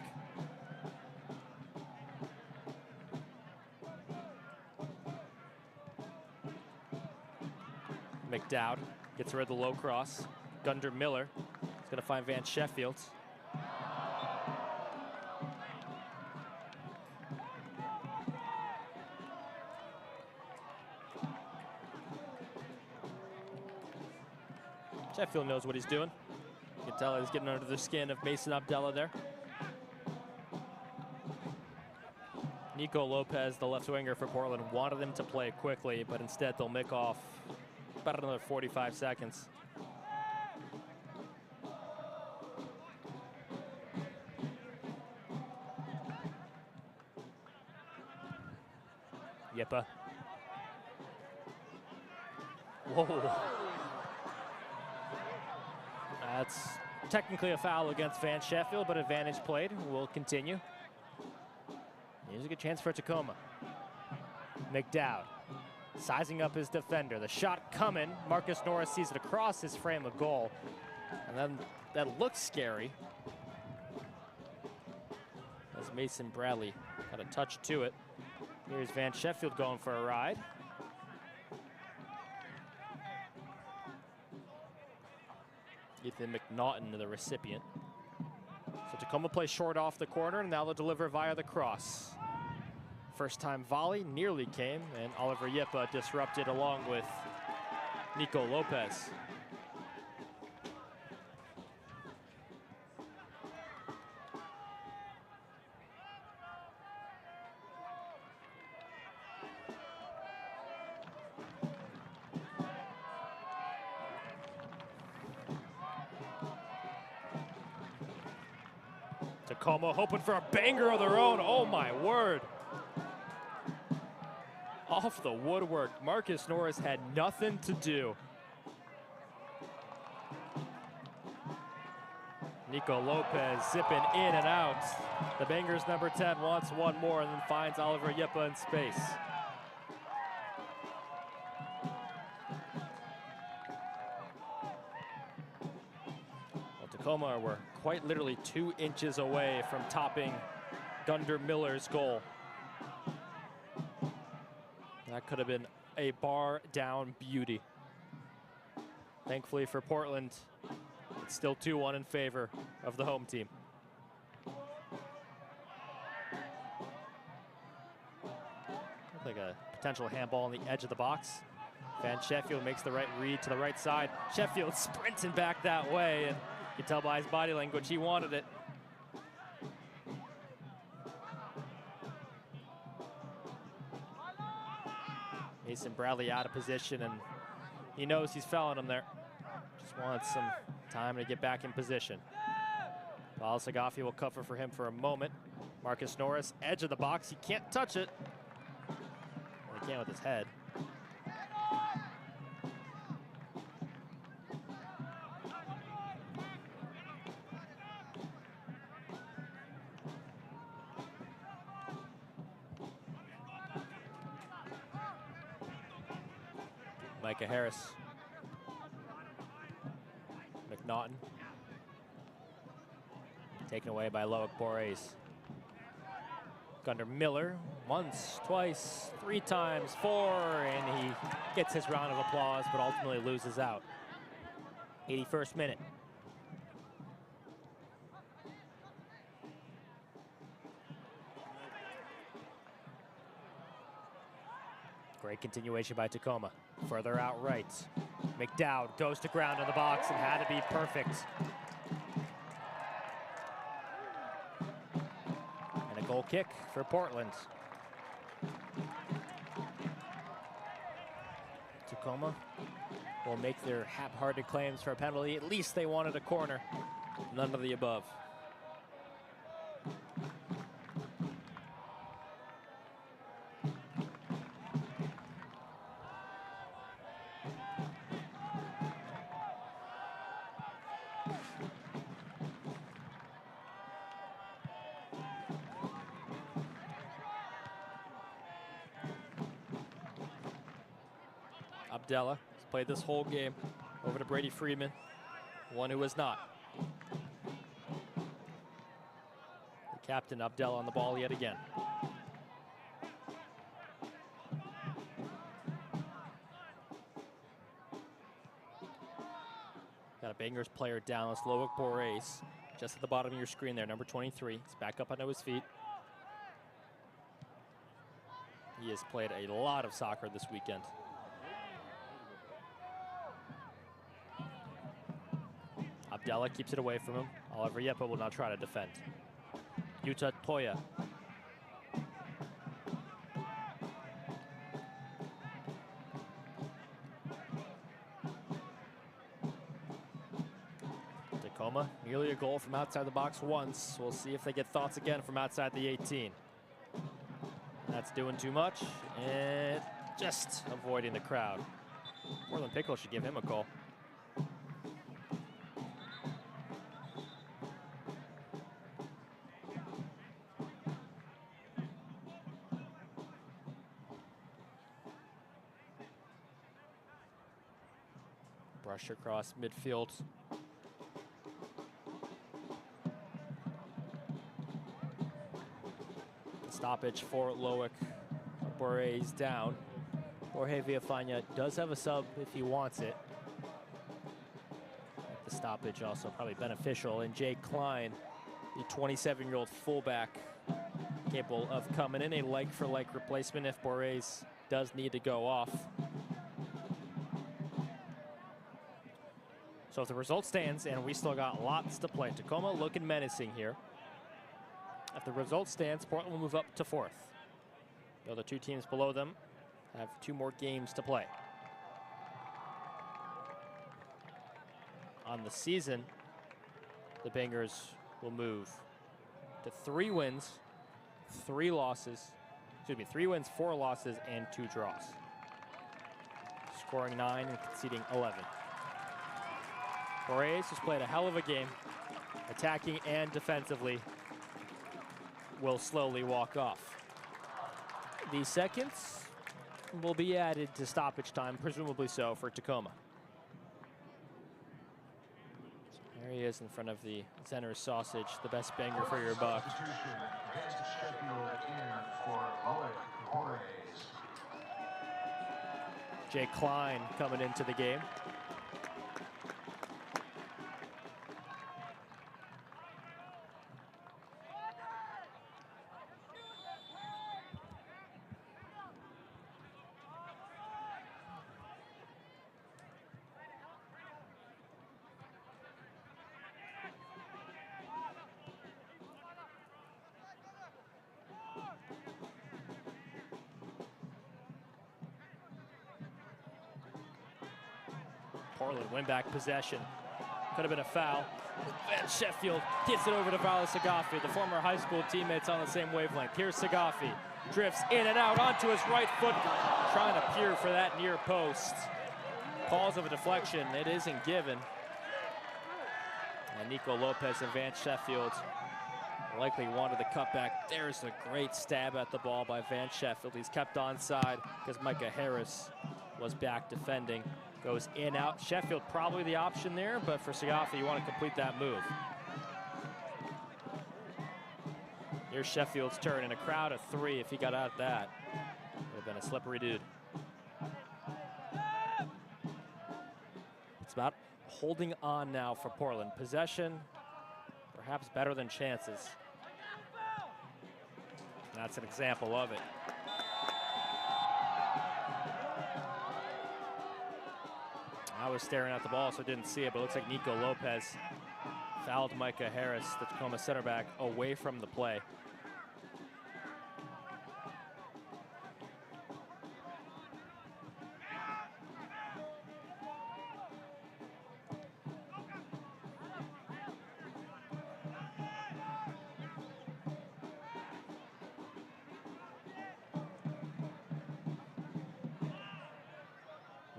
McDowd gets rid of the low cross. Gunder Miller is going to find Van Sheffield. Sheffield knows what he's doing. You can tell he's getting under the skin of Mason Abdallah there. Nico Lopez, the left winger for Portland, wanted him to play quickly, but instead they'll make off about another 45 seconds. Yippa. Whoa. That's technically a foul against Van Sheffield, but advantage played. Will continue. Here's a good chance for Tacoma. McDowd sizing up his defender. The shot coming. Marcus Norris sees it across his frame of goal. And then that looks scary, as Mason Bradley got a touch to it. Here's Van Sheffield going for a ride. Ethan McNaughton, the recipient. So Tacoma plays short off the corner, and now they'll deliver via the cross. First time volley nearly came, and Oliver Yippa disrupted along with Nico Lopez. Tacoma hoping for a banger of their own. Oh my word. Off the woodwork. Marcus Norris had nothing to do. Nico Lopez zipping in and out. The Bangers number 10 wants one more and then finds Oliver Yippa in space. Well, Tacoma were quite literally 2 inches away from topping Gunder Miller's goal. That could have been a bar down beauty. Thankfully for Portland, it's still 2-1 in favor of the home team. Looks like a potential handball on the edge of the box. Van Sheffield makes the right read to the right side. Sheffield sprinting back that way, and you can tell by his body language he wanted it. Mason Bradley out of position, and he knows he's fouling him there. Just wants some time to get back in position. Paul Sagafi will cover for him for a moment. Marcus Norris, edge of the box. He can't touch it. Well, he can with his head. Micah Harris. McNaughton. Taken away by Loic Borres. Gunder Miller, once, twice, 3 times, 4, and he gets his round of applause, but ultimately loses out. 81st minute. Great continuation by Tacoma. Further out right. McDowd goes to ground in the box and had to be perfect. And a goal kick for Portland. Tacoma will make their half-hearted claims for a penalty. At least they wanted a corner. None of the above. Abdallah has played this whole game. Over to Brady Freeman, one who is not. The captain, Abdallah, on the ball yet again. Got a Bangers player down, Slovak Borace, just at the bottom of your screen there, number 23. He's back up onto his feet. He has played a lot of soccer this weekend. Abdallah keeps it away from him. Oliver Yepa will now try to defend. Yuta Toya. Tacoma, nearly a goal from outside the box once. We'll see if they get thoughts again from outside the 18. That's doing too much, and just avoiding the crowd. Portland Pickles should give him a call. Brush across midfield. Stoppage for Loic. Borre's down. Jorge Villafana does have a sub if he wants it. The stoppage also probably beneficial. And Jay Klein, the 27-year-old fullback, capable of coming in a like-for-like replacement if Borre's does need to go off. So if the result stands, and we still got lots to play, Tacoma looking menacing here. If the result stands, Portland will move up to 4th. The other two teams below them have 2 more games to play. On the season, the Bangers will move to 3 wins, 3 losses, 3 wins, 4 losses, and 2 draws. Scoring 9 and conceding 11. Borges has played a hell of a game, attacking and defensively. Will slowly walk off. The seconds will be added to stoppage time, presumably so, for Tacoma. There he is in front of the Zenner's sausage, the best banger for your buck. Jay Klein coming into the game. Portland win back possession. Could have been a foul. And Sheffield gets it over to Valo Sagafi, the former high school teammates on the same wavelength. Here's Sagafi, drifts in and out onto his right foot, trying to peer for that near post. Calls of a deflection, it isn't given. And Nico Lopez and Vance Sheffield likely wanted the cutback. There's a great stab at the ball by Vance Sheffield. He's kept onside because Micah Harris was back defending. Goes in, out. Sheffield probably the option there, but for Sagafi, you want to complete that move. Here's Sheffield's turn in a crowd of 3. If he got out that, would have been a slippery dude. It's about holding on now for Portland. Possession, perhaps better than chances. And that's an example of it. I was staring at the ball, so I didn't see it, but it looks like Nico Lopez fouled Micah Harris, the Tacoma center back, away from the play.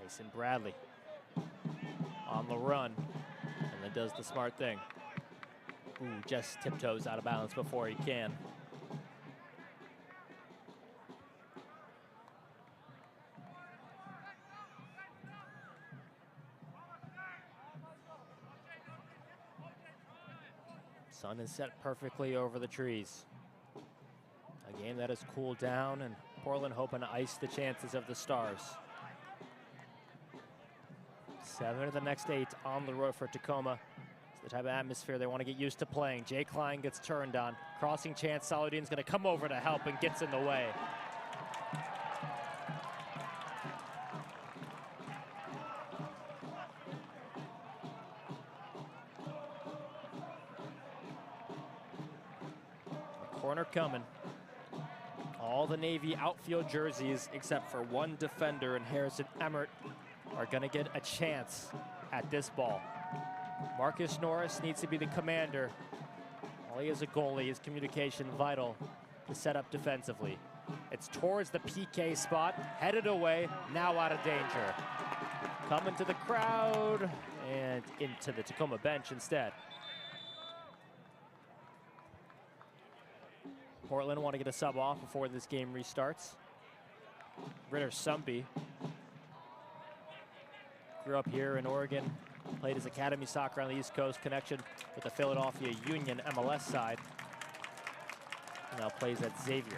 Mason Bradley on the run, and then does the smart thing. Ooh, just tiptoes out of bounds before he can. Sun is set perfectly over the trees. A game that has cooled down, and Portland hoping to ice the chances of the Stars. 7 of the next 8 on the road for Tacoma. It's the type of atmosphere they want to get used to playing. Jay Klein gets turned on. Crossing chance, Saladin's going to come over to help and gets in the way. Corner coming. All the Navy outfield jerseys except for one defender, and Harrison Emmert are going to get a chance at this ball. Marcus Norris needs to be the commander. While he is a goalie, his communication vital to set up defensively. It's towards the PK spot, headed away, now out of danger. Coming to the crowd and into the Tacoma bench instead. Portland want to get a sub off before this game restarts. Ritter Sumpy grew up here in Oregon, played his academy soccer on the East Coast, connection with the Philadelphia Union MLS side. Now plays at Xavier.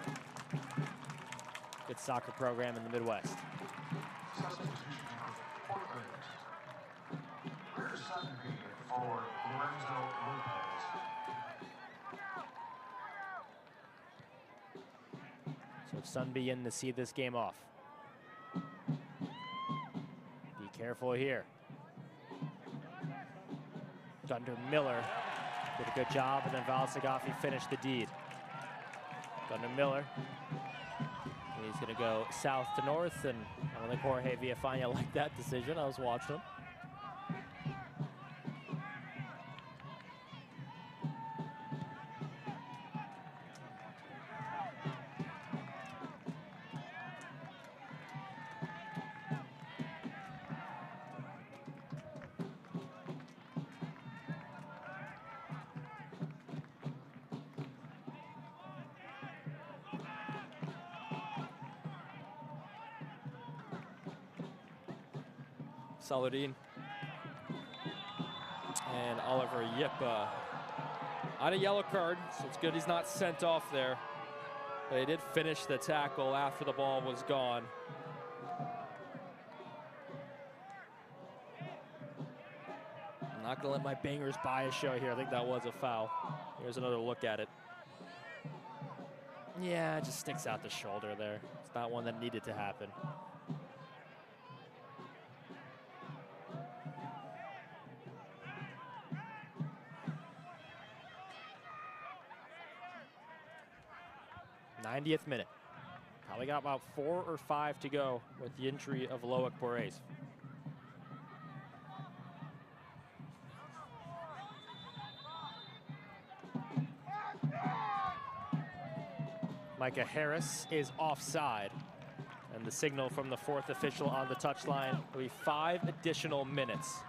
Good soccer program in the Midwest. Substitution for Portland. Where's Sunday for Lorenzo Lopez? So Sunby in to see this game off. Be careful here. Gunter Miller did a good job, and then Val Sagafi finished the deed. Gunter Miller. He's going to go south to north, and I don't think Jorge Villafana liked that decision. I was watching him. Saladin and Oliver Yip on a yellow card, so it's good he's not sent off there. But he did finish the tackle after the ball was gone. I'm not gonna let my Bangers bias show here. I think that was a foul. Here's another look at it. Yeah, it just sticks out the shoulder there. It's not one that needed to happen. '90th minute. Probably got about 4 or 5 to go with the injury of Loic Bourez. Micah Harris is offside, and the signal from the 4th official on the touchline will be 5 additional minutes.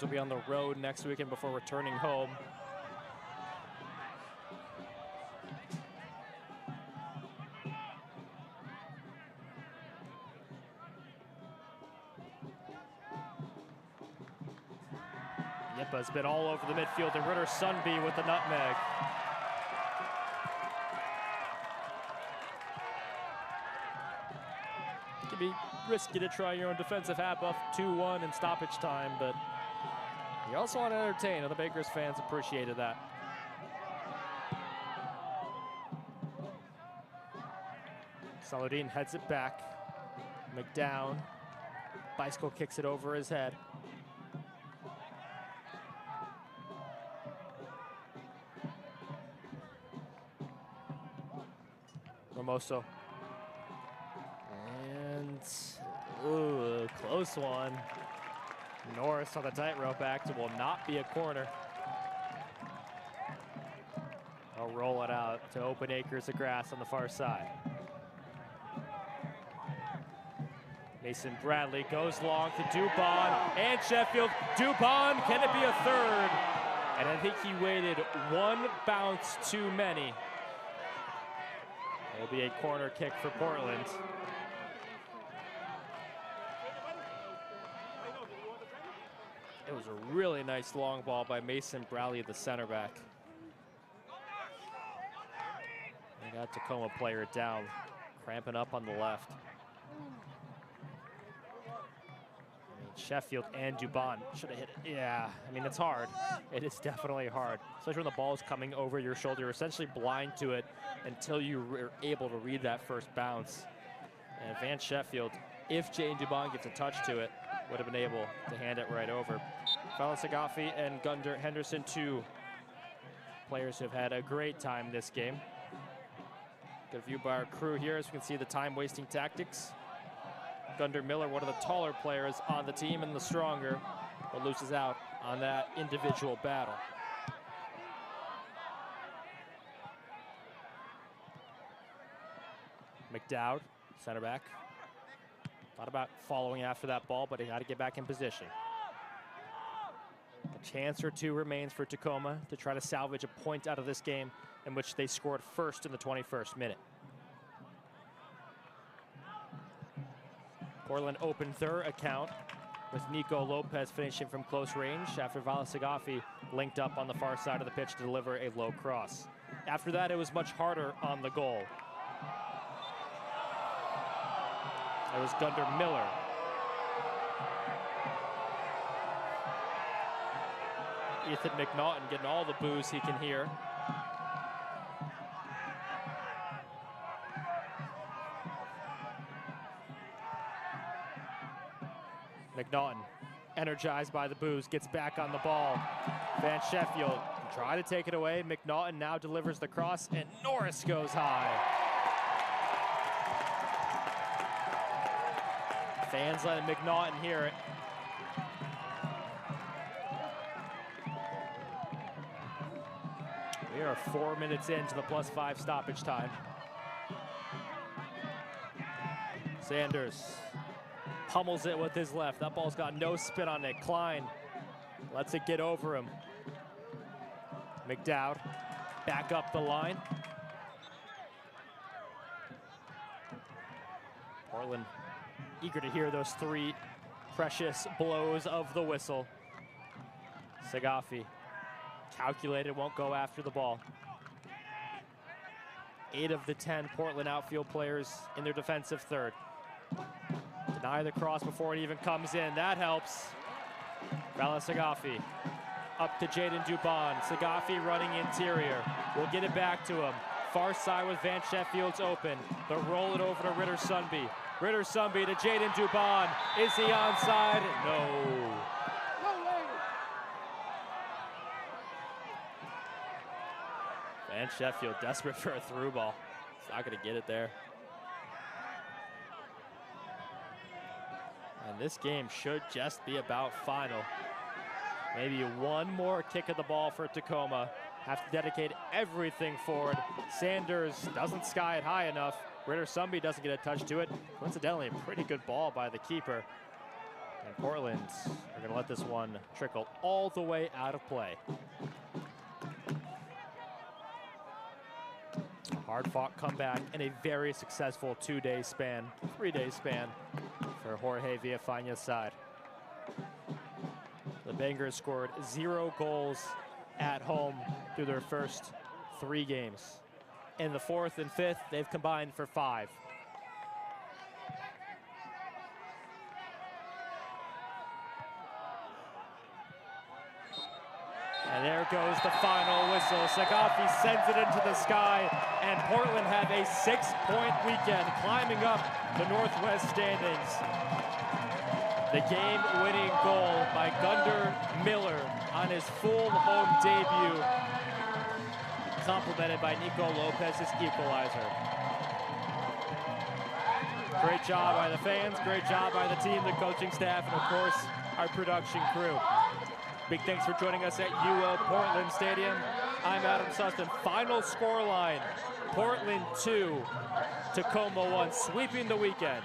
Will be on the road next weekend before returning home. Tampa's been all over the midfield, and Ritter Sunby with the nutmeg. It can be risky to try your own defensive half up 2-1 in stoppage time, but you also want to entertain, and the Bakers fans appreciated that. Saladin heads it back. McDown, bicycle kicks it over his head. Ramoso. And, ooh, close one. Norris on the tightrope act. It will not be a corner. I'll roll it out to open acres of grass on the far side. Mason Bradley goes long to Dubon and Sheffield. Dubon, can it be a third? And I think he waited one bounce too many. It'll be a corner kick for Portland. It was a really nice long ball by Mason Bradley, the center back. And got Tacoma player down, cramping up on the left. Sheffield and Dubon should have hit it. Yeah, I mean, it's hard. It is definitely hard, especially when the ball is coming over your shoulder. You're essentially blind to it until you are able to read that first bounce. And Van Sheffield, if Jane Dubon gets a touch to it, would have been able to hand it right over. Fallon Sagafi and Gunder Henderson, two players who have had a great time this game. Good view by our crew here, as we can see the time-wasting tactics. Gunder Miller, one of the taller players on the team and the stronger, but loses out on that individual battle. McDowd, center back. Thought about following after that ball, but he had to get back in position. A chance or two remains for Tacoma to try to salvage a point out of this game, in which they scored first in the 21st minute. Portland opened their account with Nico Lopez finishing from close range after Valasagafi linked up on the far side of the pitch to deliver a low cross. After that, it was much harder on the goal. It was Gunder Miller. Ethan McNaughton getting all the boos he can hear. McNaughton, energized by the boos, gets back on the ball. Van Sheffield try to take it away. McNaughton now delivers the cross, and Norris goes high. Fans letting McNaughton hear it. We are 4 minutes into the +5 stoppage time. Sanders pummels it with his left. That ball's got no spin on it. Klein lets it get over him. McDowd back up the line. Portland eager to hear those three precious blows of the whistle. Sagafi calculated, won't go after the ball. 8 of the 10 Portland outfield players in their defensive third. Deny the cross before it even comes in. That helps. Vala Sagafi up to Jaden Dubon. Sagafi running interior. We'll get it back to him. Far side with Van Sheffield's open. They'll roll it over to Ritter Sunby. Ritter Sunby to Jaden Dubon. Is he onside? No. Van Sheffield desperate for a through ball. He's not going to get it there. And this game should just be about final. Maybe one more kick of the ball for Tacoma. Have to dedicate everything forward. Sanders doesn't sky it high enough. Ritter Sunby doesn't get a touch to it. Coincidentally, a pretty good ball by the keeper. And Portland are going to let this one trickle all the way out of play. Hard-fought comeback in a very successful 2-day span, 3-day span for Jorge Villafaña's side. The Bangers scored 0 goals at home through their first 3 games. In the 4th and 5th, they've combined for 5. And there goes the final whistle. Sagafi sends it into the sky, and Portland have a 6-point weekend, climbing up the Northwest standings. The game-winning goal by Gunder Miller on his full home debut, complemented by Nico Lopez's equalizer. Great job by the fans, great job by the team, the coaching staff, and of course, our production crew. Big thanks for joining us at UL Portland Stadium. I'm Adam Sustin. Final scoreline, Portland 2, Tacoma 1, sweeping the weekend.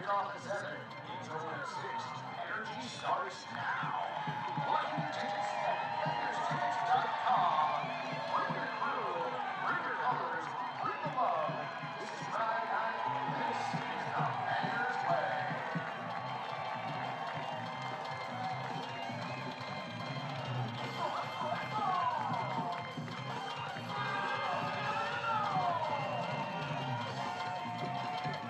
Kickoff at 7, until at 6. Energy starts now. Buy your tickets at BangersTickets.com.